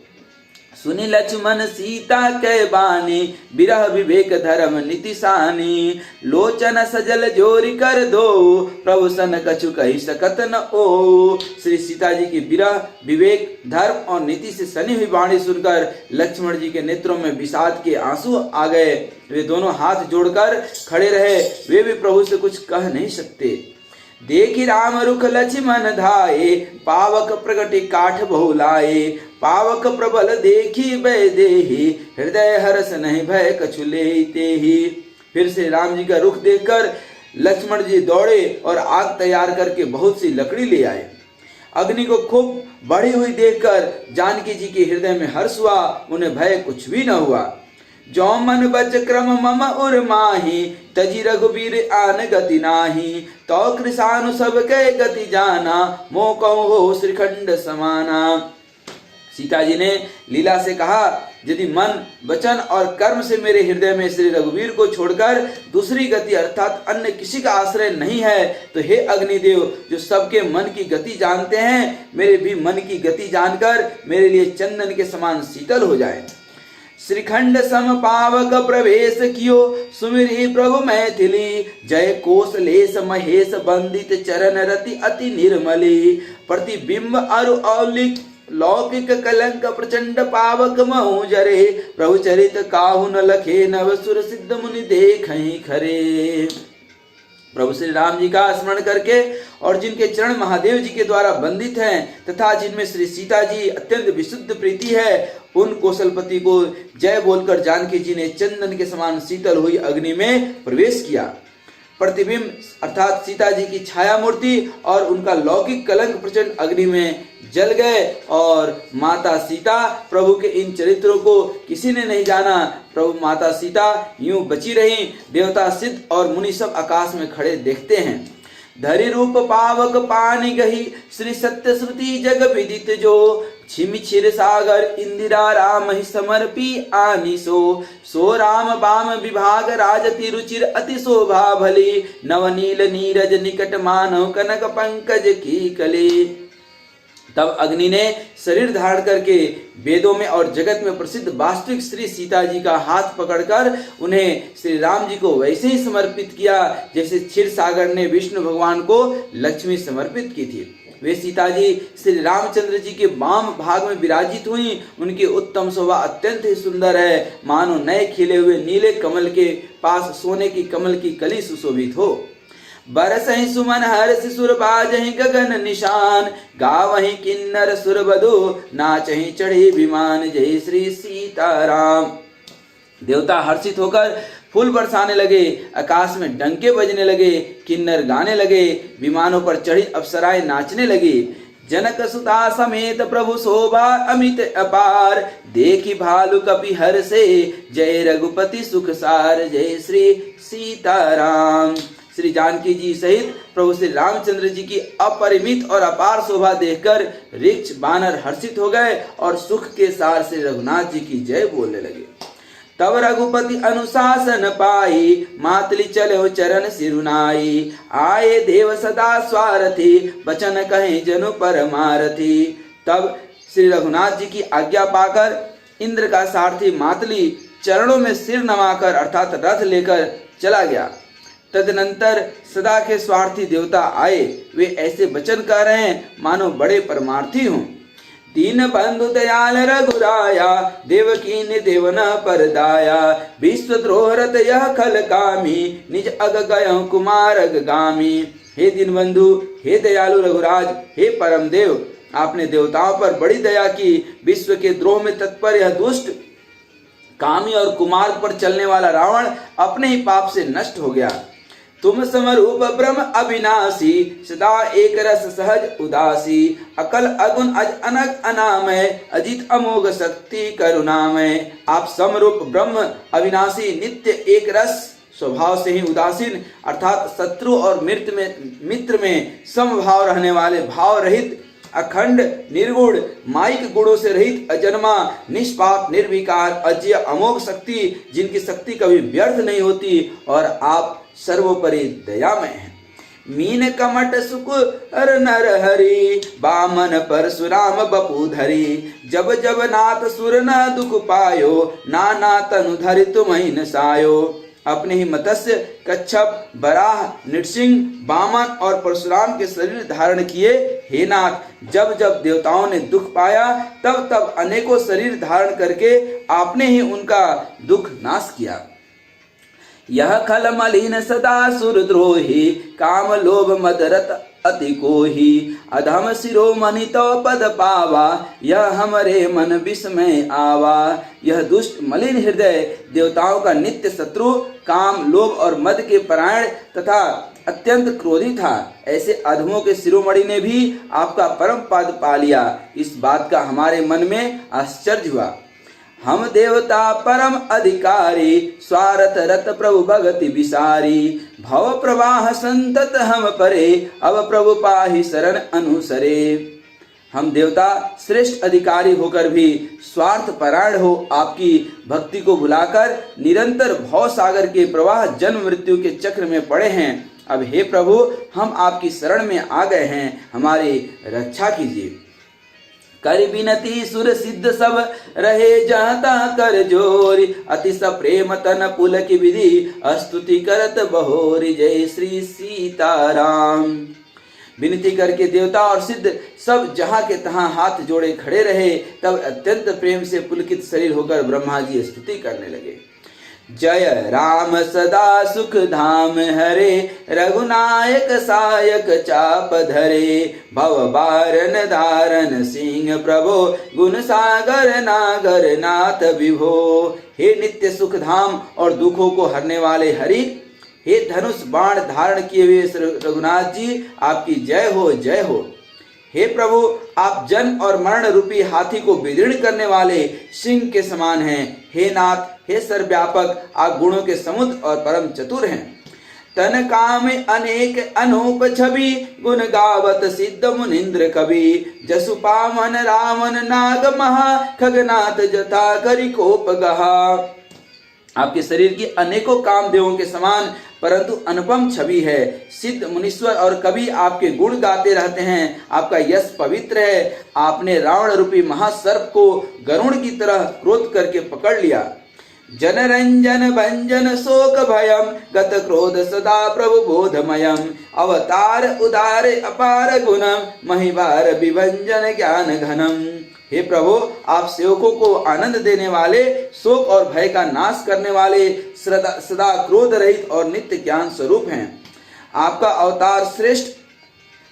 सुनी लक्ष्मण सीता के बानी, बिरह विवेक धर्म नीति सानी। लोचन सजल जोरी कर दो, प्रभु सन कछु कही सकत न ओ। श्री सीता जी की बिरह विवेक धर्म और नीति से सनी हुई वाणी सुनकर लक्ष्मण जी के नेत्रों में विषाद के आंसू आ गए। वे दोनों हाथ जोड़कर खड़े रहे, वे भी प्रभु से कुछ कह नहीं सकते। देखी राम रुख लक्ष्मण धाये, पावक प्रगति काठ बहुलाए। पावक प्रबल देखी बैदेहि, हृदय हर्ष नहीं भय कछु लेतेहि। फिर से राम जी का रुख देखकर लक्ष्मण जी दौड़े और आग तैयार करके बहुत सी लकड़ी ले आए। अग्नि को खूब बढ़ी हुई देखकर जानकी जी के हृदय में हर्ष हुआ, उन्हें भय कुछ भी न हुआ। जो मन बच क्रम मम उर माही, तजी रघुबीर आन गति नाही। तो कृषानु सब के गति जाना, मोकौ हो श्रीखंड समाना। सीता जी ने लीला से कहा, यदि मन वचन और कर्म से मेरे हृदय में श्री रघुवीर को छोड़कर दूसरी गति अर्थात अन्य किसी का आश्रय नहीं है, तो हे अग्निदेव, जो सबके मन की गति जानते हैं, मेरे भी मन की गति जानकर मेरे लिए चंदन के समान शीतल हो जाए। श्रीखंड सम पावक प्रवेश कियो सुमिरि प्रभु मैथिली। जय कोसलेश महेश बंदित चरण रति अति निर्मली। प्रतिबिंब अरु औलिक लौकिक कलंक प्रचंड पावक महु जरे। प्रभु चरित काहु न लखे नव सुर सिद्ध मुनि देखहि खरे। प्रभु श्री राम जी का स्मरण करके और जिनके चरण महादेव जी के द्वारा बंदित हैं तथा जिनमें श्री सीता जी अत्यंत विशुद्ध प्रीति है, उन कौशलपति को जय बोलकर जानकी जी ने चंदन के समान शीतल हुई अग्नि में प्रवेश किया। प्रतिबिंब अर्थात सीता जी की छाया मूर्ति और उनका लौकिक कलंक प्रचंड अग्नि में जल गए और माता सीता प्रभु के इन चरित्रों को किसी ने नहीं जाना। प्रभु माता सीता यूं बची रही। देवता सिद्ध और मुनि सब आकाश में खड़े देखते हैं। धरि रूप पावक पानी गही श्री सत्य श्रुति जग विदित जो। छिमि क्षीर सागर इंदिरा राम ही समर्पी आनिसो। सो राम बाम विभाग राजति रुचिर अति शोभा भली। नवनील नीरज निकट मानव कनक पंकज की कली। तब अग्नि ने शरीर धारण करके वेदों में और जगत में प्रसिद्ध वास्तविक श्री सीता जी का हाथ पकड़कर उन्हें श्री राम जी को वैसे ही समर्पित किया जैसे क्षीर सागर ने विष्णु भगवान को लक्ष्मी समर्पित की थी। वे सीता जी श्री रामचंद्र जी के वाम भाग में विराजित हुई। उनकी उत्तम शोभा अत्यंत ही सुंदर है, मानो नए खिले हुए नीले कमल के पास सोने की कमल की कली सुशोभित हो। बरसहि सुमन हर्षि सुर बाजहि गगन निशान। गावहि किन्नर सुर बधु नाचहि चढ़ी विमान। जय श्री सीताराम। देवता हर्षित होकर फूल बरसाने लगे, आकाश में डंके बजने लगे, किन्नर गाने लगे, विमानों पर चढ़ी अप्सराएं नाचने लगी। जनक सुता समेत प्रभु शोभा अमित अपार। देखी भालु कपि हर्षे जय रघुपति सुख सार। जय श्री सीताराम। श्री जानकी जी सहित प्रभु श्री रामचंद्र जी की अपरिमित और अपार शोभा देखकर ऋक्ष बानर हर्षित हो गए और सुख के सार से रघुनाथ जी की जय बोलने लगे। तब रघुपति अनुशासन पाई मातली चले चरण सिरुनाई। आए देव सदा स्वारथी वचन कहे जनु परमारथी। तब श्री रघुनाथ जी की आज्ञा पाकर इंद्र का सारथी मातली चरणों में सिर नवाकर अर्थात रथ लेकर चला गया। तदनंतर सदा के स्वार्थी देवता आए। वे ऐसे वचन कह रहे हैं मानो बड़े परमार्थी हों। दीन बंधु दयाल रघुराया देवकी ने देवन परदाया। विश्व द्रोहरत यह खल कामी निज अग गय कुमार गामी। हे दीन बंधु, हे दयालु रघुराज, हे परम देव, आपने देवताओं पर बड़ी दया की। विश्व के द्रोह में तत्पर यह दुष्ट कामी और कुमार पर चलने वाला रावण अपने ही पाप से नष्ट हो गया। तुम समरूप ब्रह्म अविनाशी सदा एक रस सहज उदासी। अकल अगुण अज अनग अनामय अजित अमोघ शक्ति करुणामय। आप समरूप ब्रह्म अविनाशी नित्य एक रस स्वभाव से ही उदासीन अर्थात शत्रु और मित्र में समभाव रहने वाले भाव रहित अखंड निर्गुण माइक गुणों से रहित अजन्मा निष्पाप निर्विकार अजय अमोघ शक्ति जिनकी शक्ति कभी व्यर्थ नहीं होती और आप सर्वोपरि दयामय हैं। मीन कमट सुख हर नर हरि बामन परशुराम बपू धरी। जब जब नाथ सुर न दुख पायो नाना तनु धरि तुम्हि न सायो। अपने ही मत्स्य कच्छप बराह नृसिंह बामन और परशुराम के शरीर धारण किए। हे नाथ, जब जब देवताओं ने दुख पाया तब तब अनेकों शरीर धारण करके आपने ही उनका दुख नाश किया। यह खल मलिन सदा सुरद्रोही काम लोभ मद रत अति कोही। अधम शिरोमणि तो पद पावा यह हमरे मन विस्मय आवा। यह दुष्ट मलिन हृदय देवताओं का नित्य शत्रु काम लोभ और मद के परायण तथा अत्यंत क्रोधी था। ऐसे अधमों के शिरोमणि ने भी आपका परम पद पा लिया। इस बात का हमारे मन में आश्चर्य हुआ। हम देवता परम अधिकारी स्वार्थ रत प्रभु भगति विसारी। भव प्रवाह संतत हम परे अब प्रभु पाहि शरण अनुसरे। हम देवता श्रेष्ठ अधिकारी होकर भी स्वार्थ परायण हो आपकी भक्ति को भुलाकर निरंतर भव सागर के प्रवाह जन्म मृत्यु के चक्र में पड़े हैं। अब हे प्रभु, हम आपकी शरण में आ गए हैं, हमारी रक्षा कीजिए। कर बिनती सुर सिद्ध सब रहे जहता कर जोरी, अतिश प्रेम तन पुलक विधि स्तुति करत बहोरी। जय श्री सीताराम। विनती करके देवता और सिद्ध सब जहां के तहां हाथ जोड़े खड़े रहे। तब अत्यंत प्रेम से पुलकित शरीर होकर ब्रह्मा जी स्तुति करने लगे। जय राम सदा सुख धाम हरे, रघुनायक सायक चाप धरे। भव बारन धारन सिंह प्रभो, गुण सागर नागर नाथ विभो। हे नित्य सुख धाम और दुखों को हरने वाले हरि, हे धनुष बाण धारण किए हुए रघुनाथ जी, आपकी जय हो जय हो। हे प्रभु, आप जन्म और मरण रूपी हाथी को विदीर्ण करने वाले सिंह के समान हैं। हे नाथ, हे सर्वव्यापक, आप गुणों के समुद्र और परम चतुर हैं। तन काम अनेक अनूप छवि, गुण गावत सिद्ध मुनिंद्र कवि। जसु पावन रावण नाग महा, खगनाथ जथा करि कोप गहा। आपके शरीर की अनेकों कामदेवों के समान परंतु अनुपम छवि है। सिद्ध मुनीश्वर और कवि आपके गुण गाते रहते हैं। आपका यश पवित्र है। आपने रावण रूपी महासर्प को गरुड़ की तरह क्रोध करके पकड़ लिया। जनरंजन भंजन शोक भयम, गत क्रोध सदा प्रभु बोधमयम। अवतार उदार अपार गुणम, महिवार विभंजन ज्ञान घनम। हे प्रभु, आप सेवकों को आनंद देने वाले, शोक और भय का नाश करने वाले, सदा क्रोध रहित और नित्य ज्ञान स्वरूप हैं। आपका अवतार श्रेष्ठ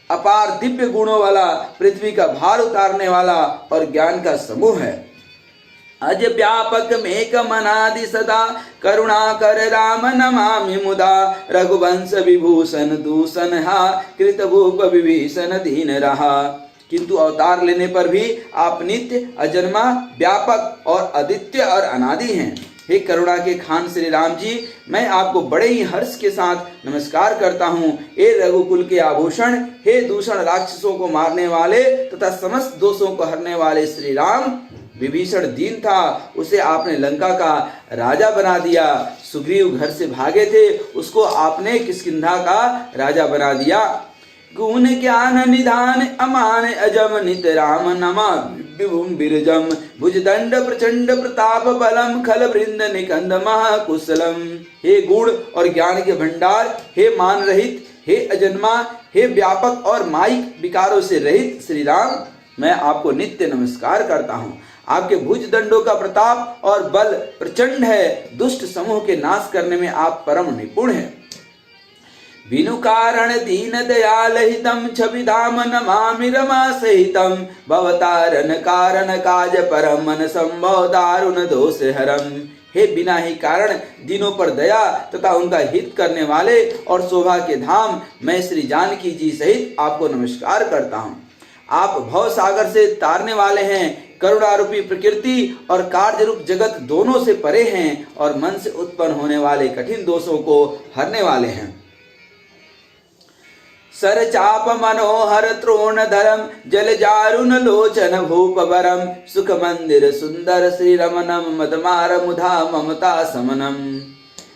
अपार दिव्य गुणों वाला, पृथ्वी का भार उतारने वाला और ज्ञान का समूह है। अज व्यापक मेक मनादि सदा, करुणा कर राम नमामि मुदा। रघुवंश विभूषण दूषण हा, कृत भूप विभीषण दीन रहा। किंतु अवतार लेने पर भी आप नित्य, अजन्मा, व्यापक और अद्वितीय और अनादि हैं। हे करुणा के खान श्री राम जी, मैं आपको बड़े ही हर्ष के साथ नमस्कार करता हूँ। हे रघुकुल के आभूषण, हे दूषण राक्षसों को मारने वाले तथा समस्त दोषों को हरने वाले श्री राम। विभीषण दीन था, उसे आपने लंका का राजा बना दिया। सुग्रीव घर से भागे थे, उसको आपने किष्किंधा का राजा बना दिया। गुण ज्ञान निधान अमान अजम, नित राम नमा विभुम बिरजम। भुजदंड प्रचंड प्रताप बलम, खल वृंद निकंद महाकुशलम। हे गुण और ज्ञान के भंडार, हे मान रहित, हे अजन्मा, हे व्यापक और माइक विकारों से रहित श्री राम, मैं आपको नित्य नमस्कार करता हूँ। आपके भुज दंडों का प्रताप और बल प्रचंड है। दुष्ट समूह के नाश करने में आप परम निपुण हैं। बिनु कारण दीन दयाल हितम, छवि धाम नमामि रमा सहितम। भवतारण कारण काज परम, मन संभव दारुण दोष हरम। हे बिना ही कारण दीनों पर दया तथा उनका हित करने वाले और शोभा के धाम, मैं श्री जानकी जी सहित आपको नमस्कार करता हूँ। आप भव सागर से तारने वाले हैं। करुणा रूपी प्रकृति और कार्य रूप जगत दोनों से परे हैं और मन से उत्पन्न होने वाले कठिन दोषों को हरने वाले हैं। सर चाप मनोहर त्रोण धरम, जल जारुन लोचन भूप वरम। सुख मंदिर सुंदर श्री रमनम, मदमार मुधा ममता समनम।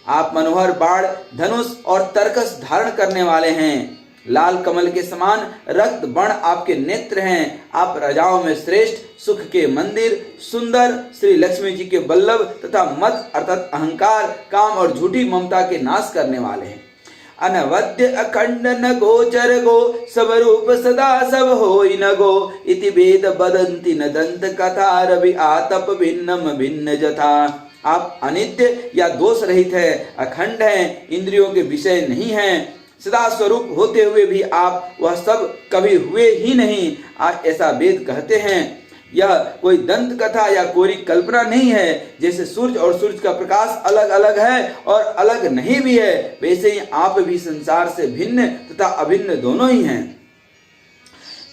आप मनोहर बाण, धनुष और तरकस धारण करने वाले हैं। लाल कमल के समान रक्त बण आपके नेत्र हैं। आप राजाओं में श्रेष्ठ, सुख के मंदिर, सुंदर, श्री लक्ष्मी जी के बल्लभ तथा मद अर्थात अहंकार, काम और झूठी ममता के नाश करने वाले हैं। अनवद्य अखंड न गोचर गो, सब रूप सदा सब होई न गो। इति वेद बदंती न दंत कथा, रवि आतप भिन्नम भिन्न जथा। आप अनित्य या दोष रहित है, अखंड हैं, इंद्रियों के विषय नहीं हैं, सदा स्वरूप होते हुए भी आप वह सब कभी हुए ही नहीं, ऐसा वेद कहते हैं। यह कोई दंत कथा या कोरी कल्पना नहीं है। जैसे सूर्य और सूर्य का प्रकाश अलग अलग है और अलग नहीं भी है, वैसे ही आप भी संसार से भिन्न तथा अभिन्न दोनों ही हैं।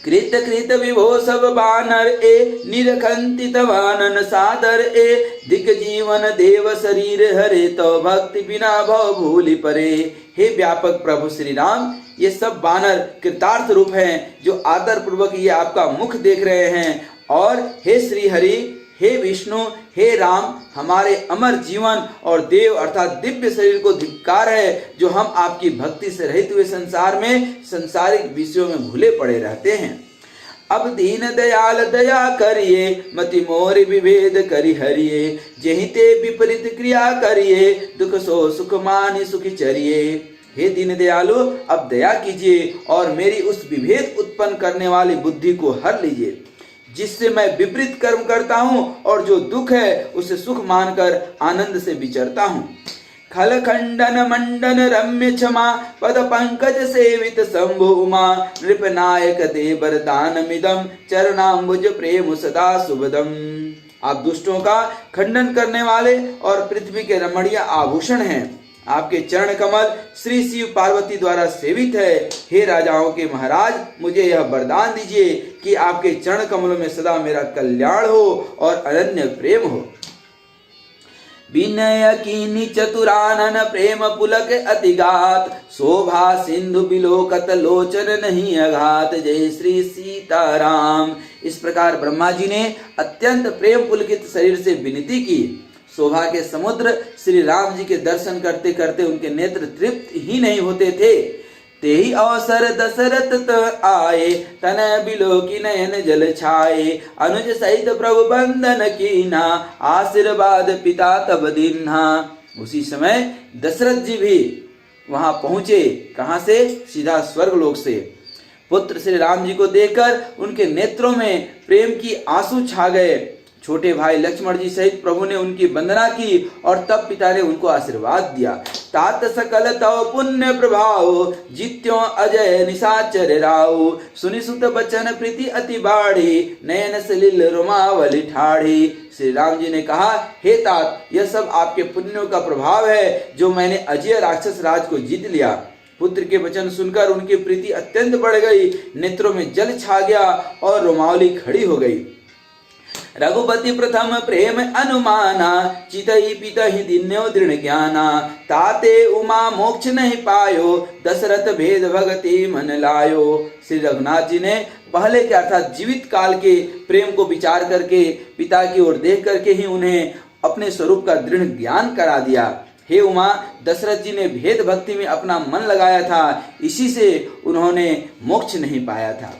कृत कृत विभो सब बानर ए, निरखंति तवानन सादर ए। दिक जीवन देव शरीर हरे, तो भक्ति बिना भव भूलि परे। हे व्यापक प्रभु श्री राम, ये सब बानर कृतार्थ रूप हैं जो आदर पूर्वक ये आपका मुख देख रहे हैं। और हे श्री हरि, हे विष्णु, हे राम, हमारे अमर जीवन और देव अर्थात दिव्य शरीर को धिक्कार है जो हम आपकी भक्ति से रहित हुए संसार में सांसारिक विषयों में भूले पड़े रहते हैं। अब दीन दयाल दया करिए, मति मोर विभेद करि हरिये। जेहि ते विपरीत क्रिया करिए, दुख सो सुख मानि सुखी चरिए। हे दीन दयालु, अब दया कीजिए और मेरी उस विभेद उत्पन्न करने वाली बुद्धि को हर लीजिए, जिससे मैं विपरीत कर्म करता हूँ और जो दुख है उसे सुख मानकर आनंद से विचरता हूँ। खल खंडन मंडन रम्य क्षमा, पद पंकज सेवित शंभु उमा। नृपनायक दे वरदान मिदम, चरणाम्बुज प्रेम सदा सुबदम। आप दुष्टों का खंडन करने वाले और पृथ्वी के रमणीय आभूषण हैं। आपके चरण कमल श्री शिव पार्वती द्वारा सेवित है। हे राजाओं के महाराज, मुझे यह वरदान दीजिए कि आपके चरण कमलों में सदा मेरा कल्याण हो और अनन्य प्रेम हो। विनय कीनी चतुरानन प्रेम पुलक अतिगात, शोभा सिंधु बिलोकत लोचन नहीं अघात। जय श्री सीताराम। इस प्रकार ब्रह्मा जी ने अत्यंत प्रेम पुलकित शरीर से विनती की। शोभा के समुद्र श्री राम जी के दर्शन करते करते उनके नेत्र तृप्त ही नहीं होते थे। तेहि अवसर दशरथ आए, तन बिलो की नयन जल छाए। अनुज सहित प्रभु बंदन कीना, आशीर्वाद पिता तब दीन्हा। उसी समय दशरथ जी भी वहां पहुंचे। कहां से? सीधा स्वर्ग लोक से। पुत्र श्री राम जी को देखकर उनके नेत्रों में प्रेम की आंसू छा गए। छोटे भाई लक्ष्मण जी सहित प्रभु ने उनकी वंदना की और तब पिता ने उनको आशीर्वाद दिया। तात सकल तव पुण्य प्रभाव, जित्यो अजय निशाचर राव। सुनि सुत बचन प्रीति अति बाढ़ी, नयन सलिल रोमावली ठाढ़ी। श्री राम जी ने कहा, हे तात, यह सब आपके पुण्यों का प्रभाव है जो मैंने अजय राक्षस राज को जीत लिया। पुत्र के वचन सुनकर उनकी प्रीति अत्यंत बढ़ गई, नेत्रों में जल छा गया और रोमावली खड़ी हो गई। रघुपति प्रथम प्रेम अनुमाना, चितहि पितहि दिन्यो दृढ़ ज्ञाना। ताते उमा मोक्ष नहीं पायो, दशरथ भेद भगति मन लायो। श्री रघुनाथ जी ने पहले के अर्थात जीवित काल के प्रेम को विचार करके पिता की ओर देख करके ही उन्हें अपने स्वरूप का दृढ़ ज्ञान करा दिया। हे उमा, दशरथ जी ने भेद भक्ति में अपना मन लगाया था, इसी से उन्होंने मोक्ष नहीं पाया था।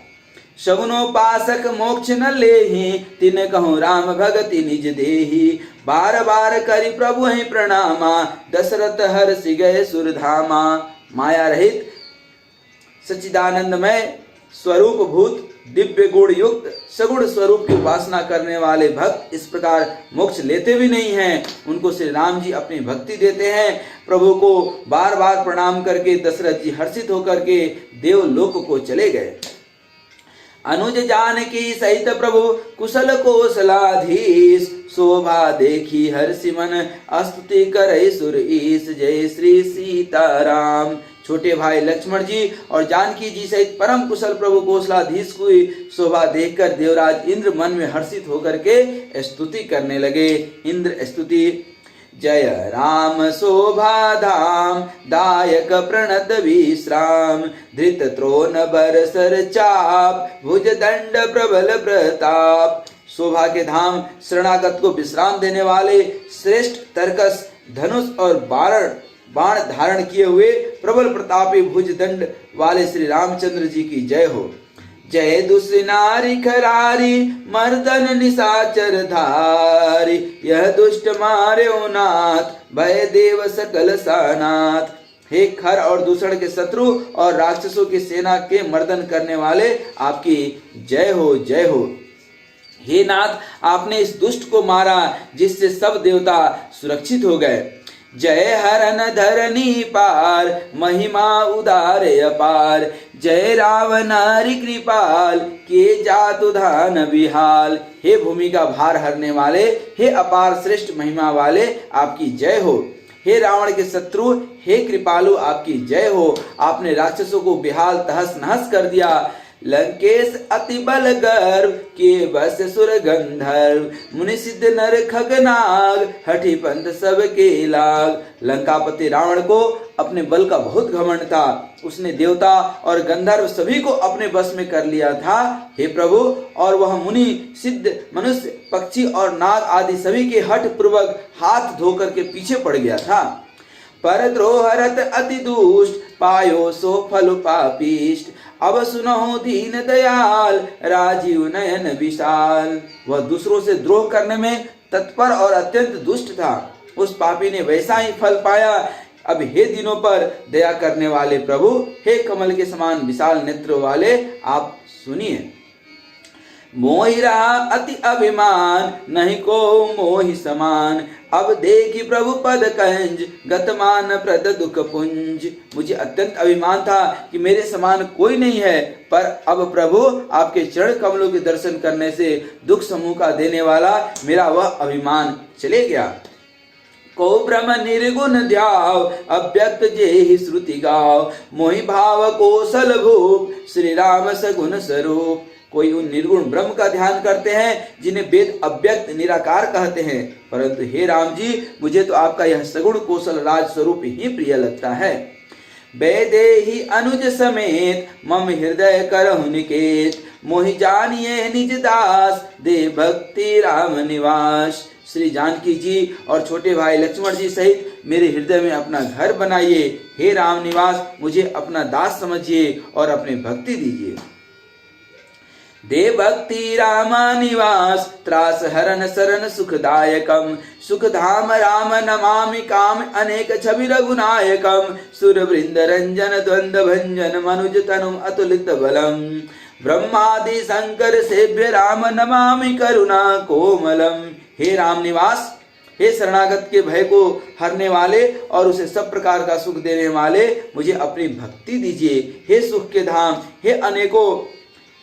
शगुनो पासक मोक्ष न लेहि, तिन कहूँ राम भगति निज देहि। बार बार करि प्रभु ही प्रणामा, दशरथ हर्षि गए सुरधामा। माया रहित सच्चिदानंदमय स्वरूप भूत दिव्य गुण युक्त सगुण स्वरूप की उपासना करने वाले भक्त इस प्रकार मोक्ष लेते भी नहीं हैं। उनको श्री राम जी अपनी भक्ति देते हैं। प्रभु को बार बार प्रणाम करके दशरथ जी हर्षित होकर के देवलोक को चले गए। अनुज जानकी सहित प्रभु कुशल कौशलाधीश, शोभा देखी हर्षि मन स्तुति करे सुर ईश। जय श्री सीताराम। छोटे भाई लक्ष्मण जी और जानकी जी सहित परम कुशल प्रभु कौशलाधीश की शोभा देखकर देवराज इंद्र मन में हर्षित होकर के स्तुति करने लगे। इंद्र स्तुति। जय राम शोभा धाम, दायक प्रणत विश्राम। धृत त्रोन बरसर चाप, भुज दंड प्रबल प्रताप। शोभा के धाम, शरणागत को विश्राम देने वाले, श्रेष्ठ तरकस, धनुष और बाण धारण किए हुए प्रबल प्रतापी भुज दंड वाले श्री रामचंद्र जी की जय हो। जय दुष्नारी खरारी, मर्दन निशाचर धारी। यह दुष्ट मार्यो नाथ, भय देव सकल सानाथ। हे खर और दूषण के शत्रु और राक्षसों की सेना के मर्दन करने वाले, आपकी जय हो जय हो। हे नाथ, आपने इस दुष्ट को मारा जिससे सब देवता सुरक्षित हो गए। जय हरन धरनी पार, महिमा उदार अपार। जय रावणारि कृपाल, के जातु धान विहाल। हे भूमि का भार हरने वाले, हे अपार श्रेष्ठ महिमा वाले, आपकी जय हो। हे रावण के शत्रु, हे कृपालु, आपकी जय हो। आपने राक्षसों को बेहाल तहस नहस कर दिया। लंकेश अति बल गर्व, के बस सुर गंधर्व। मुनि सिद्ध नर खगनाग, हठी पंथ सब के लाग। लंकापति रावण को अपने बल का बहुत घमंड था। उसने देवता और गंधर्व सभी को अपने बस में कर लिया था। हे प्रभु, और वह मुनि सिद्ध मनुष्य पक्षी और नाग आदि सभी के हठ पूर्वक हाथ धोकर के पीछे पड़ गया था। पर द्रोहरत अति दुष्ट, पायो सो फल पापिष्ट। अब सुनहु दीन दयाल राजीव नयन विशाल। वह दूसरों से द्रोह करने में तत्पर और अत्यंत दुष्ट था। उस पापी ने वैसा ही फल पाया। अब हे दिनों पर दया करने वाले प्रभु, हे कमल के समान विशाल नेत्र वाले, आप सुनिए। मोहि रहा अति अभिमान, नहीं को मोहि समान। अब देखी प्रभु पद कंज, गतमान प्रद दुख पुंज। मुझे अत्यंत अभिमान था कि मेरे समान कोई नहीं है, पर अब प्रभु आपके चरण कमलों के दर्शन करने से दुख समूह का देने वाला मेरा वह अभिमान चले गया। को ब्रह्म निर्गुण ध्याव, अव्यक्त जेहि श्रुति गाव। मोहि भाव कौशल भूप, श्री राम सगुण स्वरूप। कोई उन निर्गुण ब्रह्म का ध्यान करते हैं जिन्हें वेद अव्यक्त निराकार कहते हैं, परंतु हे राम जी, मुझे तो आपका यह सगुण कौशल राज स्वरूप ही प्रिय लगता है। वैदेही अनुज समेत, मम हृदय करहु निकेत। मोहि जानिए निज दास, दे भक्ति राम निवास। श्री जानकी जी और छोटे भाई लक्ष्मण जी सहित मेरे हृदय में अपना घर बनाइए। हे राम निवास, मुझे अपना दास समझिए और अपनी भक्ति दीजिए। दे भक्ति रामा निवास, त्रास हरन शरण सुखदायकम। सुख धाम राम नमामि, काम अनेक छवि रघुनायकम। सुर वृंद रंजन द्वंद भंजन, मनुज तनु अतुलित बलम। ब्रह्मादि शंकर सेव्य राम नमामि, करुणा कोमलम। हे राम निवास, हे शरणागत के भय को हरने वाले और उसे सब प्रकार का सुख देने वाले, मुझे अपनी भक्ति दीजिए। हे सुख के धाम, हे अनेकों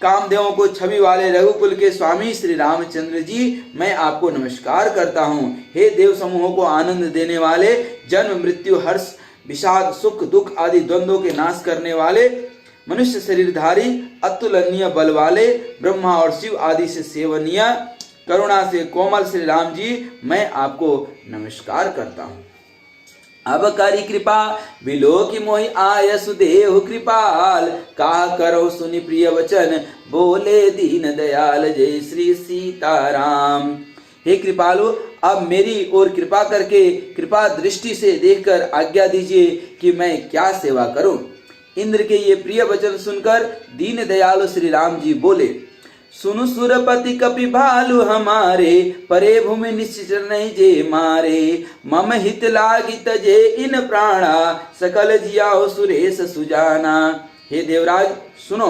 कामदेवों को छवि वाले रघुकुल के स्वामी श्री रामचंद्र जी, मैं आपको नमस्कार करता हूँ। हे देव समूहों को आनंद देने वाले, जन्म मृत्यु हर्ष विषाद सुख दुख आदि द्वंद्वों के नाश करने वाले, मनुष्य शरीरधारी अतुलनीय बल वाले, ब्रह्मा और शिव आदि से सेवनीय करुणा से कोमल श्री राम जी, मैं आपको नमस्कार करता हूँ। अब करी कृपा बिलोकी मोहि आय सुदेहु कृपाल। कहा करो सुनि प्रिय वचन, बोले दीन दयाल जय श्री सीताराम। हे कृपालु, अब मेरी ओर कृपा करके कृपा दृष्टि से देखकर आज्ञा दीजिए कि मैं क्या सेवा करूं। इंद्र के ये प्रिय वचन सुनकर दीन दयालु श्री राम जी बोले, सुनु सुरपति कपि भालु हमारे, परे भूमि निश्चर नहीं जे मारे। मम हित लागी तजे इन प्राणा, सकल जियाओ सुरेश सुजाना। हे देवराज सुनो,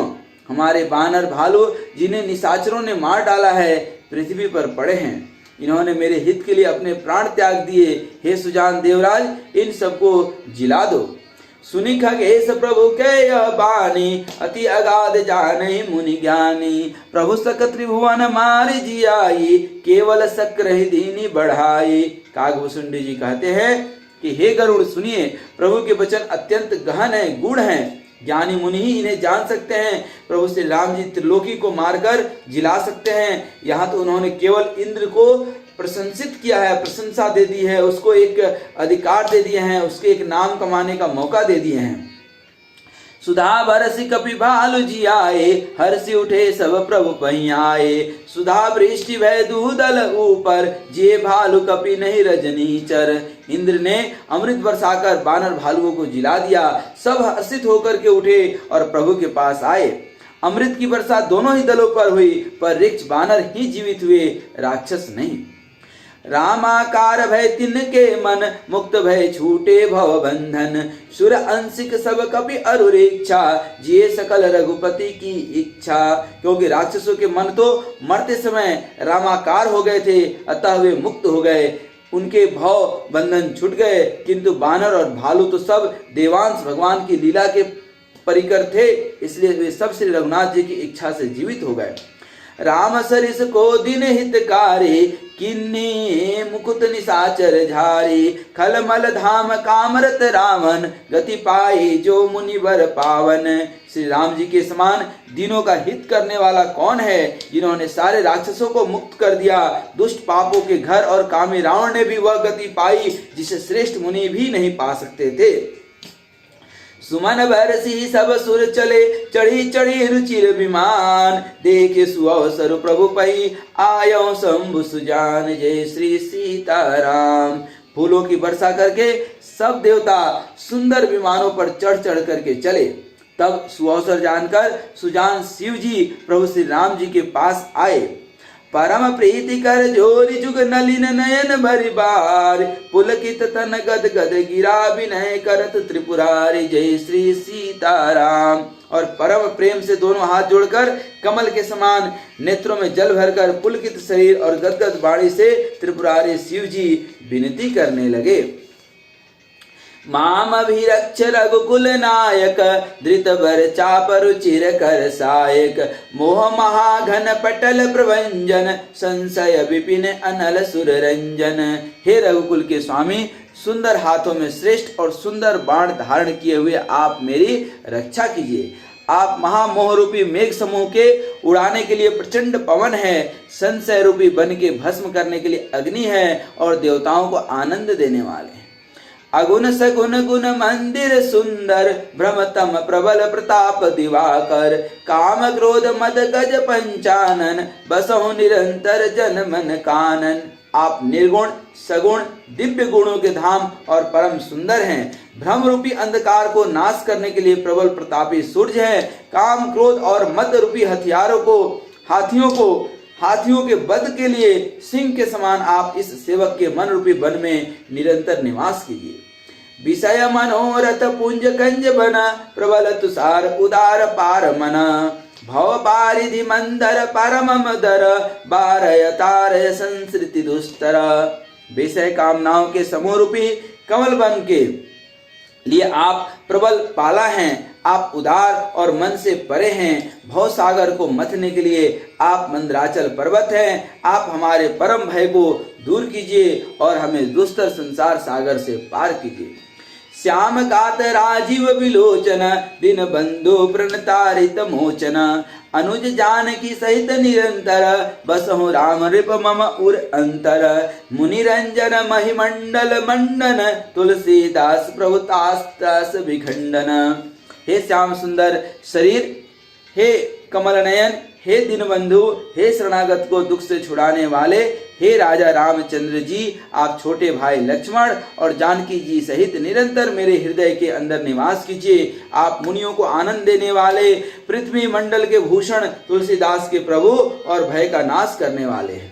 हमारे बानर भालू जिन्हें निशाचरों ने मार डाला है पृथ्वी पर पड़े हैं। इन्होंने मेरे हित के लिए अपने प्राण त्याग दिए। हे सुजान देवराज, इन सबको जिला दो। सुनि खगेश प्रभु के यह बानी, अति अगाध जाने मुनि ज्ञानी। प्रभु सक त्रिभुवन मारि जियाई, केवल सक्र दीनी बढ़ाई। कागभूषुंडी जी कहते हैं कि हे गरुड़ सुनिए, प्रभु के वचन अत्यंत गहन है, गूढ़ हैं। ज्ञानी मुनि ही इन्हें जान सकते हैं। प्रभु श्री राम जी त्रिलोकी को मारकर जिला सकते हैं। यहाँ तो उन्होंने केवल इंद्र को प्रशंसित किया है, प्रशंसा दे दी है, उसको एक अधिकार दे दिए हैं, उसके एक नाम कमाने का मौका दे दिए हैं। सुधा बरसी कपि भालु जियाए, हर्षि उठे सब प्रभु पहियाए। सुधा वृष्टि भय दूदल ऊपर, जे भालु कपि नहीं रजनीचर। इंद्र ने अमृत बरसाकर बानर भालुओं को जिला दिया। सब हर्षित होकर के उठे और प्रभु के पास आए। अमृत की वर्षा दोनों ही दलों पर हुई, पर रिक्त बानर ही जीवित हुए, राक्षस नहीं। रामाकार भय तिनके मन, मुक्त भय छूटे भव बंधन। सुर अंशिक सब कपि अरुर इच्छा, जिए सकल रघुपति की इच्छा। क्योंकि राक्षसों के मन तो मरते समय रामाकार हो गए थे, अतः वे मुक्त हो गए, उनके भव बंधन छूट गए। किंतु बानर और भालू तो सब देवांश भगवान की लीला के परिकर थे, इसलिए वे सब श्री रघुनाथ जी की इच्छा से जीवित हो गए। राम सरिस को दिन हितकारी, किन्नी मुकुट निशाचर झारी। खलमल धाम कामरत रावण, गति पाई जो मुनिवर पावन। श्री राम जी के समान दिनों का हित करने वाला कौन है, जिन्होंने सारे राक्षसों को मुक्त कर दिया। दुष्ट पापों के घर और कामी रावण ने भी वह गति पाई जिसे श्रेष्ठ मुनि भी नहीं पा सकते थे। सुमन बरसी सब सुर चले, चढ़ी चढ़ी रुचिर विमान। देखे सुअवसर प्रभु पई, आयो शंभु सुजान। जय श्री सीताराम। फूलों की वर्षा करके सब देवता सुंदर विमानों पर चढ़ चढ़ करके चले। तब सुअवसर जानकर सुजान शिव जी प्रभु श्री राम जी के पास आए। परम प्रीति कर जोरी जुग नलिन नयन भरि बार, पुलकित तन गद गद गिरा विनय करत त्रिपुरारी, जय श्री सीताराम। और परम प्रेम से दोनों हाथ जोड़कर कमल के समान नेत्रों में जल भरकर पुलकित शरीर और गदगद वाणी से त्रिपुरारी शिव जी विनती करने लगे। माम अभिरक्ष रघुकुल नायक, धृत बर चाप रुचिर कर सायक, मोह महाघन पटल प्रभंजन, संशय विपिन अनल सुर रंजन। हे रघुकुल के स्वामी, सुंदर हाथों में श्रेष्ठ और सुंदर बाण धारण किए हुए आप मेरी रक्षा कीजिए। आप महामोह रूपी मेघ समूह के उड़ाने के लिए प्रचंड पवन है, संशय रूपी बन के भस्म करने के लिए अग्नि है और देवताओं को आनंद देने वाले हैं। अगुण सगुण गुण मंदिर सुंदर, भ्रमतम प्रबल प्रताप दिवाकर, काम क्रोध मद गज पंचानन, बसहु निरंतर जन मन कानन। आप निर्गुण सगुण दिव्य गुणों के धाम और परम सुंदर हैं। भ्रम रूपी अंधकार को नाश करने के लिए प्रबल प्रतापी सूर्य है। काम क्रोध और मद रूपी हाथियों के वध के लिए सिंह के समान आप इस सेवक के मन रूपी वन में निरंतर निवास कीजिए। विषय मनोरथ पुंज कंज बना, प्रबल तुषार उदार पार मना, भव पारिधि मंदर परम मदर, बारय तारय संसृति दुस्तर। विषय कामनाओं के समूह रूपी कमल वन के लिए आप प्रबल पाला हैं। आप उदार और मन से परे हैं। भव सागर को मथने के लिए आप मंदराचल पर्वत हैं। आप हमारे परम भय को दूर कीजिए और हमें दुस्तर संसार सागर से पार कीजिए। श्याम कात राजीव विलोचन, दिन बंधु प्रणतारित मोचन, अनुज जानकी सहित निरंतर, बसहु राम रिप मम उर अंतर, मुनि रंजन महिमंडल मंडन, तुलसीदास प्रभुतास्तास विखंडन। हे श्याम सुंदर शरीर, हे कमल नयन, हे दीनबंधु, हे शरणागत को दुख से छुड़ाने वाले, हे राजा रामचंद्र जी, आप छोटे भाई लक्ष्मण और जानकी जी सहित निरंतर मेरे हृदय के अंदर निवास कीजिए। आप मुनियों को आनंद देने वाले, पृथ्वी मंडल के भूषण, तुलसीदास के प्रभु और भय का नाश करने वाले हैं।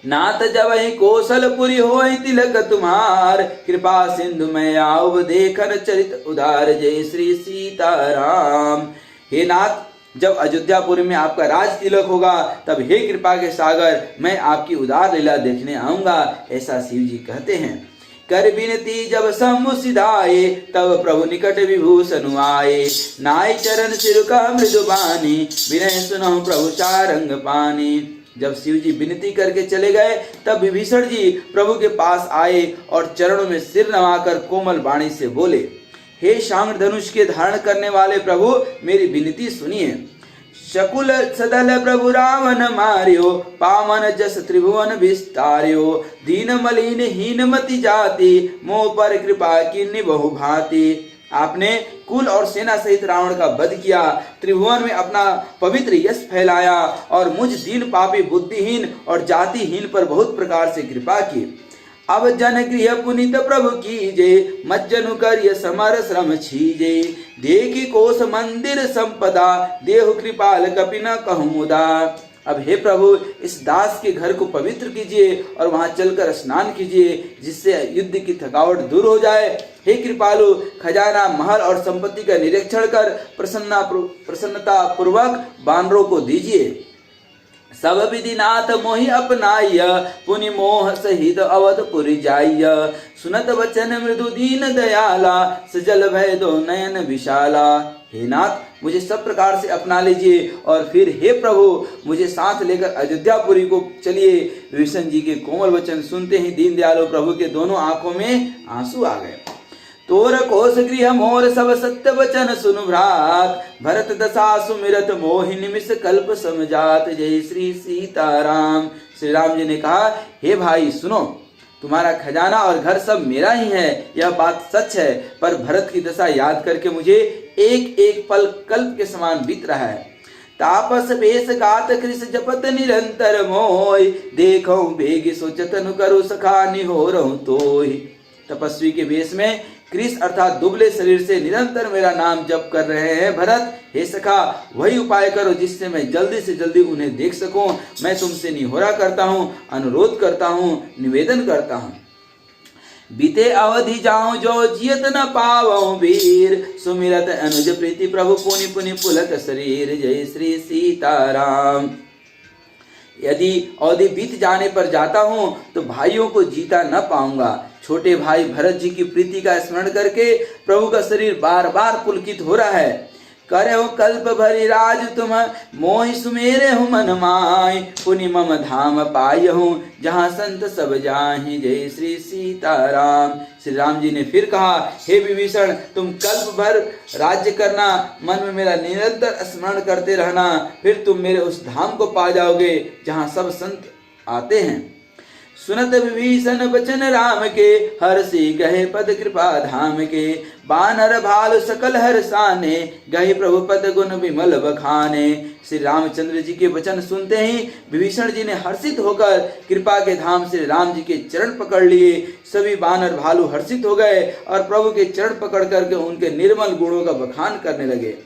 नाथ जब ही कौशलपुरी हो तिलक तुम्हार, कृपा सिंधु में आव देखन चरित उदार, जय श्री सीताराम। हे नाथ, जब अयोध्यापुरी में आपका राज तिलक होगा तब हे कृपा के सागर, मैं आपकी उदार लीला देखने आऊंगा, ऐसा शिव जी कहते हैं। कर बिनती जब समु सिधाए, तब प्रभु निकट विभूषण आए, नाय चरण सिर का मृदुबानी, विनय सुनो प्रभु सारंग पानी। जब शिव जी विनती करके चले गए तब विभीषण जी प्रभु के पास आए और चरणों में सिर नवाकर कोमल वाणी से बोले, हे शांग धनुष के धारण करने वाले प्रभु, मेरी विनती सुनिए। शकुल सदल प्रभु रावण मार्यो, पावन जस त्रिभुवन विस्तार्यो, दीन मलिन हीन मति जाति, मोह पर कृपा की बहु भांति। आपने कुल और सेना सहित रावण का वध किया, त्रिभुवन में अपना पवित्र यश फैलाया और मुझ दीन पापी बुद्धिहीन और जातिहीन पर बहुत प्रकार से कृपा की। अब जन गृह पुनित प्रभु कीजे, मज्जनु करिय समर श्रम छीजे, देखी कोस मंदिर संपदा, देहु कृपाल कपि न कहूँ मुदा। अब हे प्रभु, इस दास के घर को पवित्र कीजिए और वहां चलकर स्नान कीजिए, जिससे युद्ध की थकावट दूर हो जाए। हे कृपालु, खजाना महल और संपत्ति का निरीक्षण कर प्रसन्नता पूर्वक बानरों को दीजिए। सब विधि नाथ मोहि अपनाय, पुनि मोह सहित अवधपुरी जाय, सुनत वचन मृदु दीन दयाला, सजल भय दो नयन विशाला। हे नाथ, मुझे सब प्रकार से अपना लीजिए और फिर हे प्रभु, मुझे साथ लेकर अयोध्यापुरी को चलिए। विभीषण जी के कोमल वचन सुनते ही दीन दयालु प्रभु के दोनों आंखों में आंसू आ गए। तोर कोस गृह मोर सब सत्य वचन सुनु भ्रात, भरत दशा सुमिरत मोहि निमिष कल्प समझात, जय श्री सीताराम। श्री राम जी ने कहा, हे भाई सुनो, तुम्हारा खजाना और घर सब मेरा ही है, यह बात सच है, पर भरत की दशा याद करके मुझे एक एक पल कल्प के समान बीत रहा है। तापस बेस गात कृष जपत निरंतर मोय, देखो बेगी सोचत नु करु सखा निहोरहु तोय। तपस्वी के वेश में कृष अर्थात दुबले शरीर से निरंतर मेरा नाम जप कर रहे हैं भरत, हे सखा वही उपाय करो जिससे मैं जल्दी से जल्दी उन्हें देख सकूं। मैं तुमसे निहोरा करता हूँ, अनुरोध करता हूँ, निवेदन करता हूँ। बीते अवधि जाऊं जो जियत न पावऊं वीर, सुमिरत अनुज प्रीति प्रभु पुनि पुनि पुलक शरीर। जय श्री सीताराम। यदि अवधि बीत जाने पर जाता हूँ तो भाइयों को जीता न पाऊंगा। छोटे भाई भरत जी की प्रीति का स्मरण करके प्रभु का शरीर बार बार पुलकित हो रहा है। करे हो कल्प भरी राज तुम, मोहि सुमेरे हूँ मन माय, पुनि मम धाम पाय हूँ जहाँ संत सब जाहि। जय श्री सीताराम। श्री राम जी ने फिर कहा, हे विभीषण तुम कल्प भर राज्य करना, मन में मेरा निरंतर स्मरण करते रहना, फिर तुम मेरे उस धाम को पा जाओगे जहाँ सब संत आते हैं। सुनत विभीषण बचन राम के, हर्षि गहे पद कृपा धाम के। बानर भालु सकल हर्षाने, गहे प्रभु पद गुण विमल बखाने। श्री रामचंद्र जी के वचन सुनते ही विभीषण जी ने हर्षित होकर कृपा के धाम श्री राम जी के चरण पकड़ लिए। सभी बानर भालू हर्षित हो गए और प्रभु के चरण पकड़ करके उनके निर्मल गुणों का बखान करने लगे।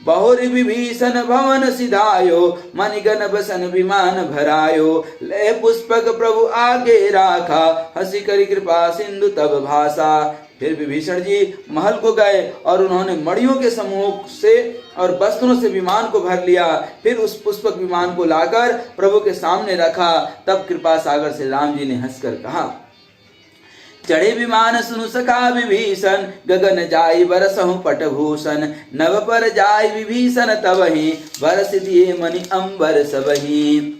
बहुरी विभीषण भवन सिधायो, मणिगण बसन विमान भरायो। ले पुष्पक प्रभु आगे राखा, हंसी करी कृपा सिंधु तब भाषा। फिर विभीषण जी महल को गए और उन्होंने मणियों के समूह से और वस्त्रों से विमान को भर लिया। फिर उस पुष्पक विमान को लाकर प्रभु के सामने रखा। तब कृपा सागर से राम जी ने हंसकर कहा, चढ़े विमान सुनु सखा विभीषण, गगन जाई बरसहु पटभूषण। नभ पर जाय विभीषण तबहि, बरस दिए मणि अंबर सबहि।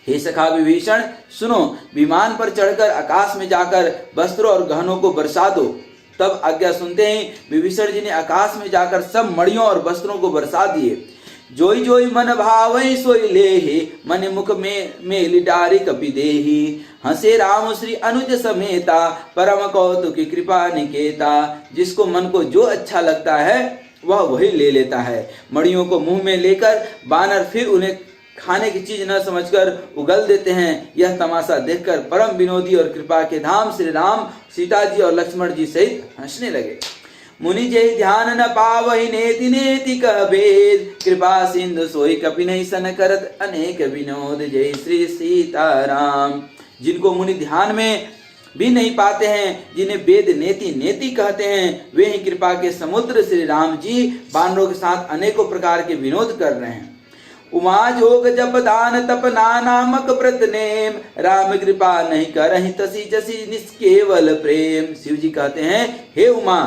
हे सखा विभीषण सुनो, विमान पर चढ़कर आकाश में जाकर वस्त्रों और गहनों को बरसा दो। तब आज्ञा सुनते ही विभीषण जी ने आकाश में जाकर सब मणियों और वस्त्रों को बरसा दिए। जोई जोई मन भावई सोई लेहि, मन मुख में मेली डारी कपि देहि। हंसे राम श्री अनुज समेता, परम कौतुकी कृपा निकेता। जिसको मन को जो अच्छा लगता है वह वही ले लेता है। मणियों को मुंह में लेकर बानर फिर उन्हें खाने की चीज न समझकर उगल देते हैं। यह तमाशा देखकर परम विनोदी और कृपा के धाम श्री राम, सीता जी और लक्ष्मण जी सहित हंसने लगे। मुनि जय ध्यान न पावहि, नेति नेति कह भेद। कृपा सिंधु सोई कपि नहीं सन, करत अनेक विनोद। जय श्री सीताराम। जिनको मुनि ध्यान में भी नहीं पाते हैं, जिन्हें वेद नेति नेति कहते हैं, वे ही कृपा के समुद्र श्री राम जी बानरों के साथ अनेकों प्रकार के विनोद कर रहे हैं। उमा जोग जप दान तप नामक व्रत नेम, राम कृपा नहीं करहि तसी जसी निष्केवल प्रेम। शिव जी कहते हैं, हे उमा,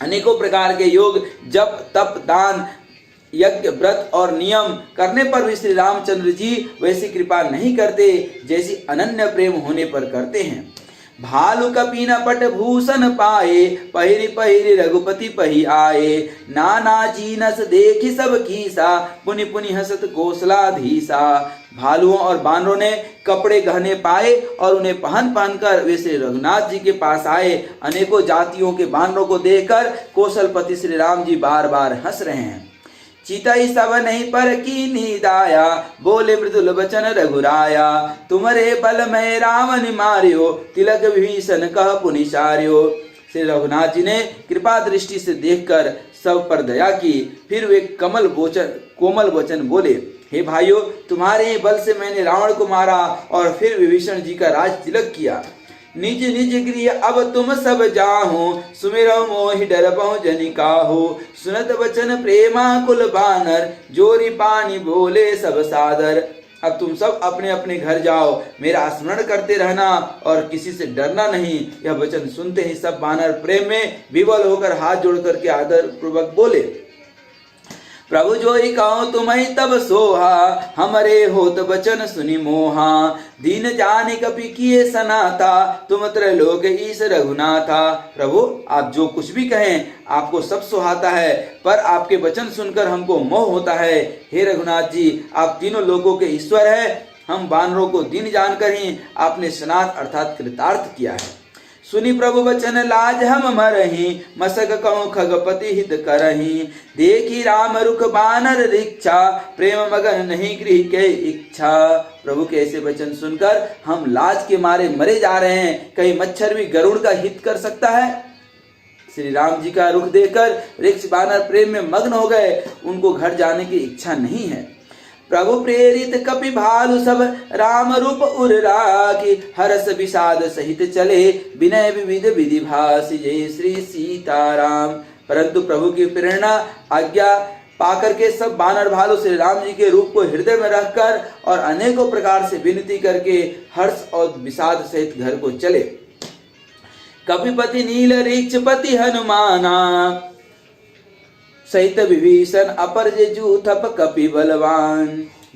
अनेकों प्रकार के योग जप तप दान यज्ञ व्रत और नियम करने पर भी श्री रामचंद्र जी वैसी कृपा नहीं करते जैसी अनन्य प्रेम होने पर करते हैं। भालु कपि न पट भूषण पाए, पहिरी पहिरी रघुपति पही आए। नाना जीनस देखी सब कीसा, पुनि पुनि हसत कौशलाधीसा। भालुओं और बानरों ने कपड़े गहने पाए और उन्हें पहन पहनकर वे श्री रघुनाथ जी के पास आए। अनेकों जातियों के बानरों को देखकर कौशलपति श्री राम जी बार बार हंस रहे हैं। चितई सब नहीं पर की नीदाया, बोले मृदुल वचन रघुराया। तुम्हारे बल में रावण मारियो, तिलक विभीषण कह पुनि सारियो। श्री रघुनाथ जी ने कृपा दृष्टि से देखकर सब पर दया की। फिर वे कोमल वचन बोले, हे भाइयों, तुम्हारे ही बल से मैंने रावण को मारा और फिर विभीषण जी का राज तिलक किया। निज निज गृह अब तुम सब जाहो, सुमिरौ मोहि डरबहु जनि काहू। सुनत वचन प्रेमा कुल बानर, जोरी पानी बोले सब सादर। अब तुम सब अपने अपने घर जाओ, मेरा स्मरण करते रहना और किसी से डरना नहीं। यह वचन सुनते ही सब बानर प्रेम में विवल होकर हाथ जोड़ करके आदर पूर्वक बोले, प्रभु जोई कहो तुम्हि तब सोहा, हमरे होत वचन सुनि मोहा। दीन जानि कपि किए सनाथा, तुम त्रैलोक ईश रघुनाथा। प्रभु आप जो कुछ भी कहें आपको सब सुहाता है, पर आपके वचन सुनकर हमको मोह होता है। हे रघुनाथ जी, आप तीनों लोगों के ईश्वर है। हम बानरों को दीन जानकर ही आपने सनाथ अर्थात कृतार्थ किया है। सुनि प्रभु वचन लाज हम मरहि, मसक कहूँ खगपति हित करहि। देखी राम रुख बानर रिक्षा, प्रेम मगन नहीं गृह के इच्छा। प्रभु के ऐसे वचन सुनकर हम लाज के मारे मरे जा रहे हैं। कहीं मच्छर भी गरुड़ का हित कर सकता है? श्री राम जी का रुख देखकर ऋक्ष वानर प्रेम में मग्न हो गए। उनको घर जाने की इच्छा नहीं है। प्रभु प्रेरित कपि भालु सब राम रूप उर राखी, हरस विषाद सहित चले विनय विविध विधि भासी, जय श्री सीताराम। परंतु प्रभु की प्रेरणा आज्ञा पाकर के सब बानर भालू श्री राम जी के रूप को हृदय में रखकर और अनेकों प्रकार से विनती करके हर्ष और विषाद सहित घर को चले। कपिपति नील ऋक्षपति हनुमाना, सहित विभीषण अपर जेजू थप कपि बलवान।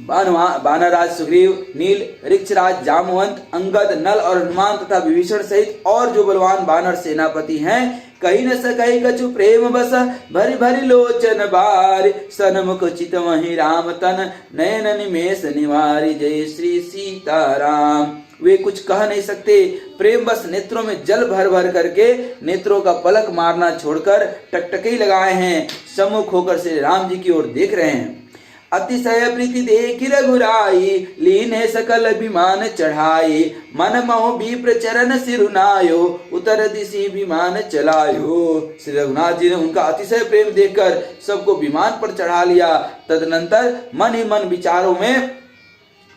बानरराज सुग्रीव, नील, ऋक्षराज जामवंत, अंगद, नल और हनुमान तथा विभीषण सहित और जो बलवान बानर सेनापति हैं, कही न सकई कछु प्रेम बस, भरी भरी लोचन बार, सनमुख चित वही राम तन, नयन निमेष निवारी, जय श्री सीताराम। वे कुछ कह नहीं सकते, प्रेम बस नेत्रों में जल भर भर करके नेत्रों का पलक मारना छोड़कर टकटकी लगाए हैं, सम्मुख होकर श्री राम जी की ओर देख रहे हैं। अतिशय प्रीति देखि रघुराई, लीन है सकल विमान चढ़ाई, मन मोह विप्र चरण सिरुनायो, उतर दिशि विमान चलायो। श्री रघुनाथ जी ने उनका अतिशय प्रेम देखकर सबको विमान पर चढ़ा लिया। तदनंतर मन ही मन विचारों में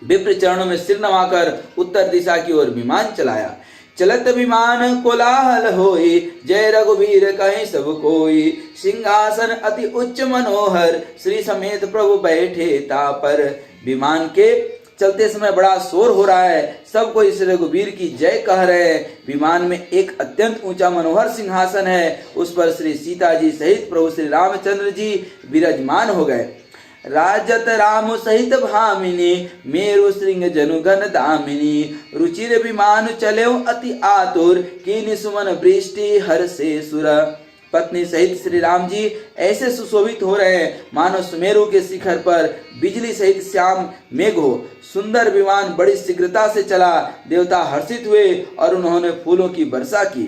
विप्र चरणों में सिर नवाकर उत्तर दिशा की ओर विमान चलाया। चलत विमान कोलाहल होई, जय रघुवीर कहीं सब कोई, सिंहासन अति उच्च मनोहर, श्री समेत प्रभु बैठे तापर। विमान के चलते समय बड़ा शोर हो रहा है, सब कोई श्री रघुवीर की जय कह रहे हैं। विमान में एक अत्यंत ऊंचा मनोहर सिंहासन है, उस पर श्री सीता जी सहित प्रभु श्री रामचंद्र जी विराजमान हो गए। राजत राम सहित भामिनी, मेरु श्रृंग जनुगन दामिनी, रुचिर विमान चलेऊ अति आतुर, कीनि सुमन वृष्टि हर्षे सुर। पत्नी सहित श्री राम जी ऐसे सुशोभित हो रहे हैं मानो सुमेरु के शिखर पर बिजली सहित श्याम मेघ हो। सुंदर विमान बड़ी शीघ्रता से चला। देवता हर्षित हुए और उन्होंने फूलों की वर्षा की।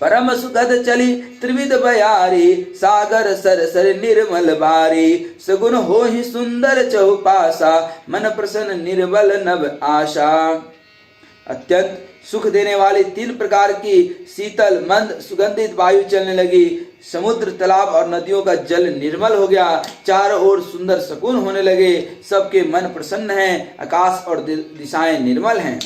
परम सुखद चली त्रिविध बयारी, सागर सर सर निर्मल बारी, सगुन हो ही सुंदर चौपासा, मन प्रसन्न निर्बल नभ आशा। अत्यंत सुख देने वाली 3 प्रकार की शीतल मंद सुगंधित वायु चलने लगी। समुद्र, तालाब और नदियों का जल निर्मल हो गया। चारों ओर सुंदर सकून होने लगे। सबके मन प्रसन्न हैं। आकाश और दिशाएं निर्मल हैं।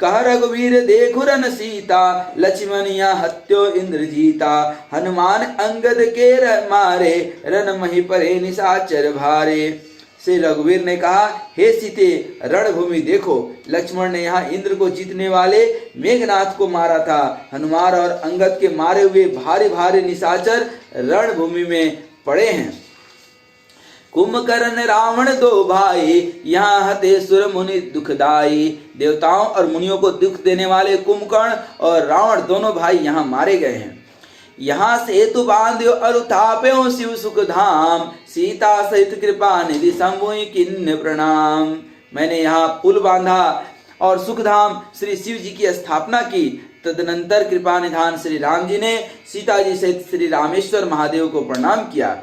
कह रघुवीर देखु रन सीता, लक्ष्मणिया हत्यो इंद्रजीता, हनुमान अंगद के मारे, रन मही परे निशाचर भारे। श्री रघुवीर ने कहा, हे सीते, रणभूमि देखो। लक्ष्मण ने यहाँ इंद्र को जीतने वाले मेघनाथ को मारा था। हनुमान और अंगद के मारे हुए भारी भारी निशाचर रणभूमि में पड़े हैं। कुंभकर्ण रावण 2 भाई, यहाँ हते सुर मुनि दुखदाई। देवताओं और मुनियों को दुख देने वाले कुंभकर्ण और रावण दोनों भाई यहाँ मारे गए हैं। यहाँ सेतु बांध्यो और थाप्यो शिव सुख धाम, सीता सहित कृपा निधि शंभुई किन्न प्रणाम। मैंने यहाँ पुल बांधा और सुखधाम श्री शिव जी की स्थापना की। तदनंतर कृपा निधान श्री राम जी ने सीता जी सहित श्री रामेश्वर महादेव को प्रणाम किया।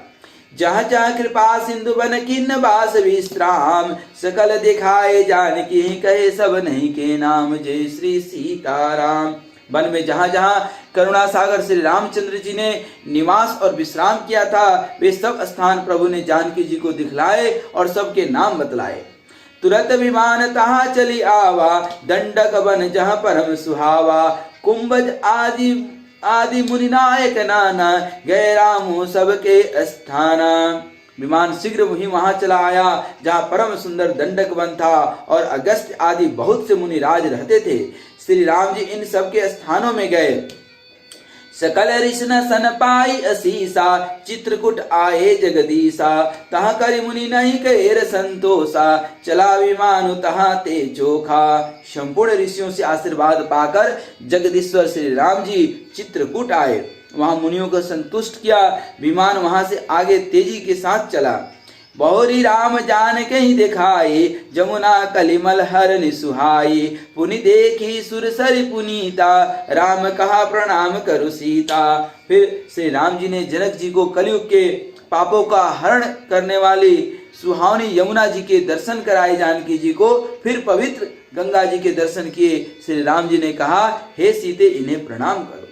जहाँ जहाँ कृपा सिंधु बन किन्न बास विश्राम, सकल दिखाए जानकी कहे सब नहीं के नाम, जय श्री सीताराम। वन में जहाँ जहाँ करुणा सागर श्री रामचंद्र जी ने निवास और विश्राम किया था, वे सब स्थान प्रभु ने जानकी जी को दिखलाए और सबके नाम बतलाए। तुरंत विमान तहाँ चली आवा, दंडक बन जहाँ परम सुहावा, कुंभज आदि मुनि नायक नाना, गए रामो सबके स्थाना। विमान शीघ्र वहीं वहां चला आया जहां परम सुंदर दंडक वन था और अगस्त्य आदि बहुत से मुनि राज रहते थे। श्री राम जी इन सबके स्थानों में गए। सकल ऋषि सन पाई असीसा, चित्रकूट आए जगदीसा, तहाँ करि मुनि नहीं कहेर संतोषा, चला विमान तहाँ ते चोखा। संपूर्ण ऋषियों से आशीर्वाद पाकर जगदीश्वर श्री राम जी चित्रकूट आए। वहां मुनियों को संतुष्ट किया। विमान वहां से आगे तेजी के साथ चला। बहुरी राम जान कहीं दिखाई, जमुना कलिमल हरनि सुहाई, पुनि देखी सुरसरि पुनीता, राम कहा प्रणाम करु सीता। फिर श्री राम जी ने जनक जी को कलयुग के पापों का हरण करने वाली सुहावनी यमुना जी के दर्शन कराए जानकी जी को। फिर पवित्र गंगा जी के दर्शन किए। श्री राम जी ने कहा, हे सीते, इन्हें प्रणाम करो।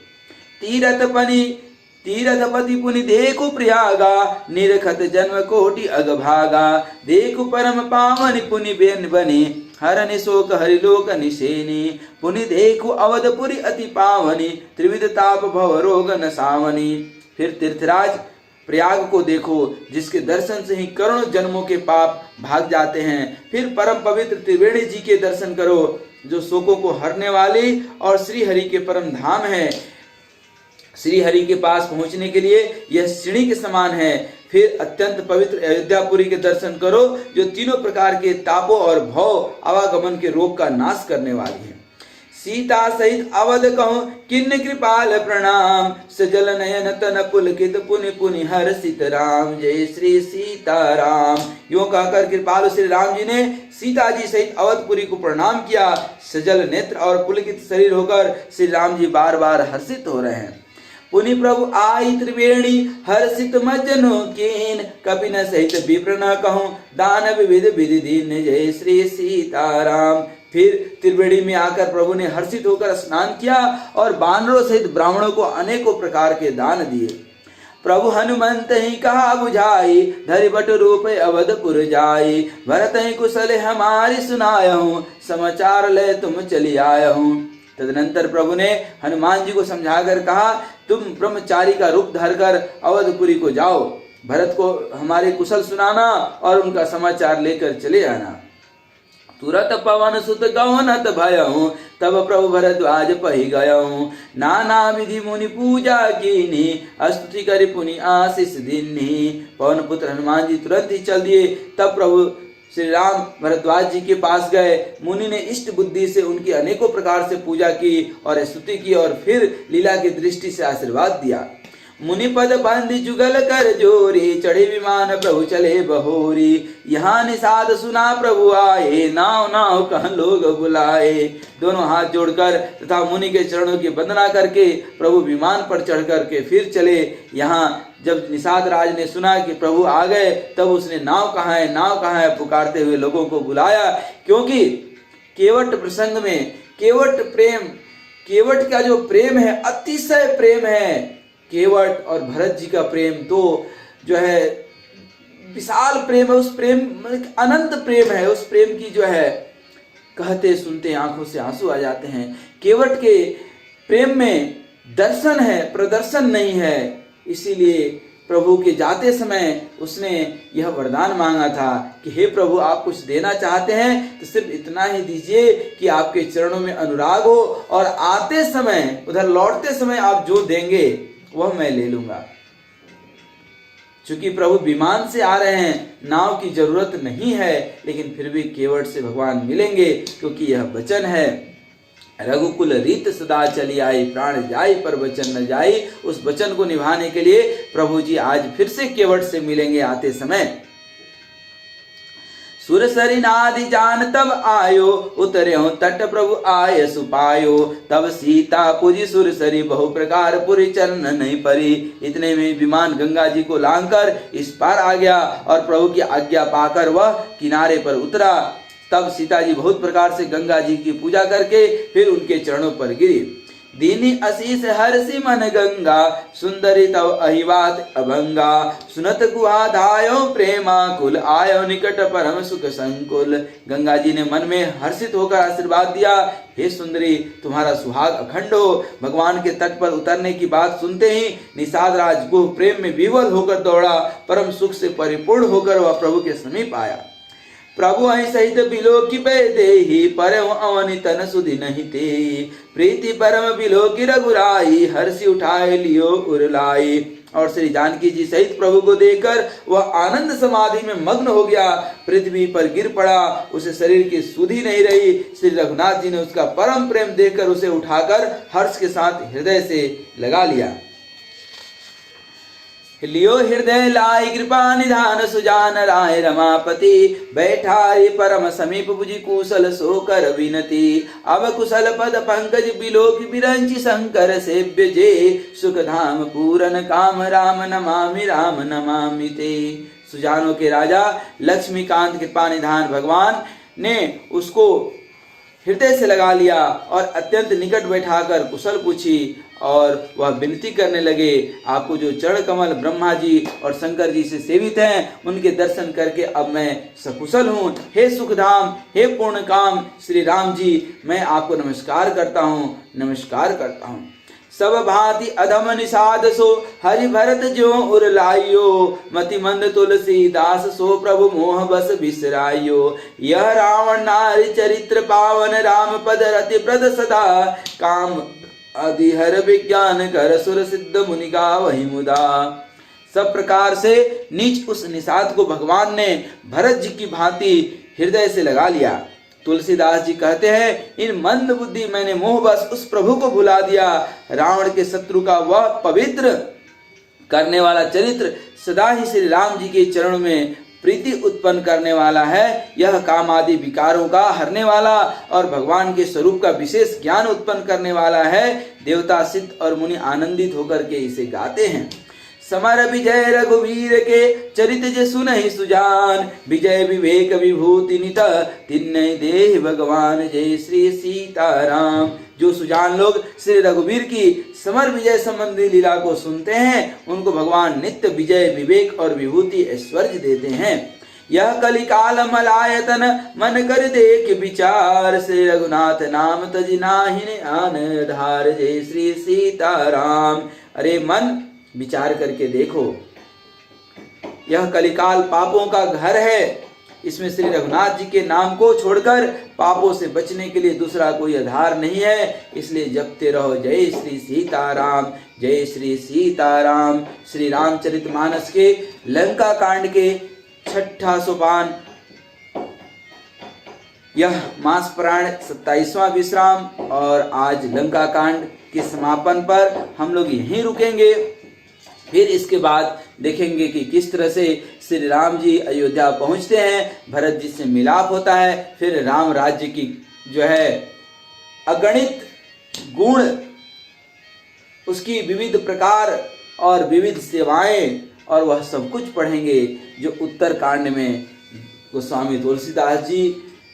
तीरथपति पुनि देखु प्रयागा, निरखत जन्म कोटि अगभागा। देखु परम पावन पुनि बेन बने, हरनि शोक हरिलोक निसेनी। पुनि देखु अवधपुरी अति पावनी, त्रिविध ताप भव रोग नसावनी। फिर तीर्थराज प्रयाग को देखो, जिसके दर्शन से ही करोड़ों जन्मों के पाप भाग जाते हैं। फिर परम पवित्र त्रिवेणी जी के दर्शन करो, जो शोकों को हरने वाली और श्री हरि के परम धाम है। श्री हरि के पास पहुंचने के लिए यह सीढ़ी के समान है। फिर अत्यंत पवित्र अयोध्यापुरी के दर्शन करो, जो तीनों प्रकार के तापों और भव आवागमन के रोग का नाश करने वाली है। सीता सहित अवध कहूँ किन्न कृपाल प्रणाम, सजल नयन तन पुलकित पुनि पुनि हर्षित राम। जय श्री सीताराम। यूं कहकर कृपालु श्री राम जी ने सीता जी सहित अवधपुरी को प्रणाम किया। सजल नेत्र और पुलकित शरीर होकर श्री राम जी बार बार हर्षित हो रहे हैं। पुनि प्रभु आई त्रिवेणी, हर्षित मज्जनो कीन। कपिन सहित विप्र न कहूँ, दान विविध विधि दीन। जय श्री सीताराम। फिर त्रिवेणी में आकर प्रभु ने हर्षित होकर स्नान किया और बानरों सहित ब्राह्मणों को अनेकों प्रकार के दान दिए। प्रभु हनुमंत ही कहा बुझाई, धरि बट रूप अवधपुर जाई। भरत ही कुशल हमारी सुनायहूँ, समाचार ले तुम चली आयहूँ। तदनंतर प्रभु ने हनुमान जी को समझाकर कहा, तुम ब्रह्मचारी का रूप धरकर अवधपुरी को जाओ, भरत को हमारे कुशल सुनाना और उनका समाचार लेकर चले आना। तुरत पवन सुत गवनत भयहूँ, तब प्रभु भरद्वाज पहि गयहूँ। नाना विधि मुनि पूजा कीनी, स्तुति करि पुनि आशीष दीन्ही। पवन पुत्र हनुमान जी तुरंत ही चल दिए। तब प्रभु श्री राम भरद्वाज जी के पास गए। मुनि ने इष्ट बुद्धि से उनकी अनेकों प्रकार से पूजा की और स्तुति की और फिर लीला की दृष्टि से आशीर्वाद दिया। मुनि पद बंदी जुगल कर जोरी, चढ़े विमान प्रभु चले बहोरी। यहाँ निषाद सुना प्रभु आए, नाव नाव कह लोग बुलाए। दोनों हाथ जोड़कर तथा मुनि के चरणों की वंदना करके प्रभु विमान पर चढ़ करके फिर चले। यहाँ जब निषाद राज ने सुना कि प्रभु आ गए, तब उसने नाव कहाँ है पुकारते हुए लोगों को बुलाया। क्योंकि केवट प्रसंग में केवट का जो प्रेम है अतिशय प्रेम है। केवट और भरत जी का प्रेम तो जो है विशाल प्रेम है। उस प्रेम अनंत प्रेम है। उस प्रेम की जो है कहते सुनते आंखों से आंसू आ जाते हैं। केवट के प्रेम में दर्शन है, प्रदर्शन नहीं है। इसीलिए प्रभु के जाते समय उसने यह वरदान मांगा था कि हे प्रभु, आप कुछ देना चाहते हैं तो सिर्फ इतना ही दीजिए कि आपके चरणों में अनुराग हो, और आते समय उधर लौटते समय आप जो देंगे वह मैं ले लूंगा। चूंकि प्रभु विमान से आ रहे हैं, नाव की जरूरत नहीं है, लेकिन फिर भी केवट से भगवान मिलेंगे, क्योंकि यह वचन है, रघुकुल रीत सदा चली आई, प्राण जाई पर वचन न जाई। उस वचन को निभाने के लिए प्रभु जी आज फिर से केवट से मिलेंगे आते समय। सुरसरी नादि जान तब आयो, उतरे हो तट प्रभु आय सुपायो। तब सीता पूजी सुरसरी, बहु प्रकार पुरी चरण नहीं परी। इतने में विमान गंगा जी को लांघकर इस पार आ गया और प्रभु की आज्ञा पाकर वह किनारे पर उतरा। तब सीता जी बहुत प्रकार से गंगा जी की पूजा करके फिर उनके चरणों पर गिरी। दीनी असीस हर्षि मन गंगा, सुंदरी तव अहिवात अभंगा। सुनत गुहा धायो प्रेमा कुल, आयो निकट परम सुख संकुल। गंगा जी ने मन में हर्षित होकर आशीर्वाद दिया, हे सुंदरी, तुम्हारा सुहाग अखंड हो। भगवान के तट पर उतरने की बात सुनते ही निषाद राज गुह प्रेम में विवल होकर दौड़ा। परम सुख से परिपूर्ण होकर वह प्रभु के समीप आया। प्रभु अहि सहित बिलोकी बैदेहि, परम अवनि तन सुधि नहीं ते। प्रीति परम बिलोकी रघुराई, हर्षि उठाए लियो उरलाई। और श्री जानकी जी सहित प्रभु को देखकर वह आनंद समाधि में मग्न हो गया, पृथ्वी पर गिर पड़ा। उसे शरीर की सुधि नहीं रही। श्री रघुनाथ जी ने उसका परम प्रेम देखकर उसे उठाकर हर्ष के साथ हृदय से लगा लिया। लियो हृदय लाई कृपा निधान, सुजान राय रमापति। बैठाई परम समीप बुझि कुशल सो कर विनती। अब कुशल पद पंकज बिलोक बिरंची, शंकर सेव्य जे। सुख धाम पूरन काम, राम नमामि ते। सुजानों के राजा लक्ष्मीकांत कृपा निधान भगवान ने उसको हृदय से लगा लिया और अत्यंत निकट बैठाकर कुशल पूछी और वह विनती करने लगे, आपको जो चरण कमल ब्रह्मा जी और शंकर जी से सेवित हैं उनके दर्शन करके अब मैं सकुशल हूँ। हे सुखधाम, हे पूर्ण काम श्री राम जी, मैं आपको नमस्कार करता हूँ, नमस्कार करता हूँ। सब भांति अधम निषाद सो हरि भरत जो उर लाइयो, मति मंद तुलसीदास सो प्रभु मोह बस बिसराइयो। यह रावण नारी चरित्र पावन, राम पद रति प्रद सदा, काम आदि हर विज्ञान कर सुर सिद्ध मुनि का वही मुदा। सब प्रकार से नीच उस निषाद को भगवान ने भरत जी की भांति हृदय से लगा लिया। तुलसीदास जी कहते हैं, इन मंद बुद्धि मैंने मोहवश उस प्रभु को भुला दिया। रावण के शत्रु का वह पवित्र करने वाला चरित्र सदा ही श्री राम जी के चरणों में प्रीति उत्पन्न करने वाला है। यह काम आदि विकारों का हरने वाला और भगवान के स्वरूप का विशेष ज्ञान उत्पन्न करने वाला है। देवता सिद्ध और मुनि आनंदित होकर के इसे गाते हैं। समर विजय रघुवीर के चरित जे सुनहि सुजान, विजय विवेक विभूति नित तिन्नहि देहि भगवान, जय श्री सीताराम। जो सुजान लोग श्री रघुवीर की समर विजय संबंधी लीला को सुनते हैं उनको भगवान नित्य विजय विवेक और विभूति ऐश्वर्य देते हैं। यह कलिकाल मलायतन मन कर देख विचार, श्री रघुनाथ नाम तज नाहिन आन धार, जय श्री सीताराम। अरे मन विचार करके देखो, यह कलिकाल पापों का घर है। इसमें श्री रघुनाथ जी के नाम को छोड़कर पापों से बचने के लिए दूसरा कोई आधार नहीं है। इसलिए जपते रहो जय श्री सीताराम, जय श्री सीताराम। श्री रामचरितमानस के लंका कांड के 6ठा सोपान, यह मास पुराण 27वां विश्राम और आज लंका कांड के समापन पर हम लोग यहीं रुकेंगे। फिर इसके बाद देखेंगे कि किस तरह से श्री राम जी अयोध्या पहुंचते हैं, भरत जी से मिलाप होता है, फिर राम राज्य की जो है अगणित गुण, उसकी विविध प्रकार और विविध सेवाएं और वह सब कुछ पढ़ेंगे जो उत्तर कांड में गोस्वामी तुलसीदास जी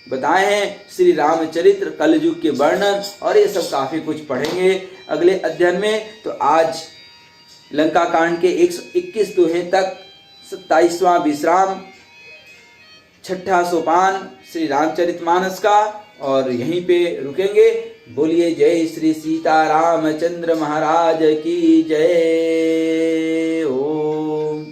बताए हैं। श्री रामचरित्र कलयुग के वर्णन और ये सब काफी कुछ पढ़ेंगे अगले अध्ययन में। तो आज लंका कांड के 121 दोहे तक 27वां विश्राम, 6ठा सोपान श्री रामचरितमानस का, और यहीं पे रुकेंगे। बोलिए जय श्री सीतारामचंद्र महाराज की जय। ओम।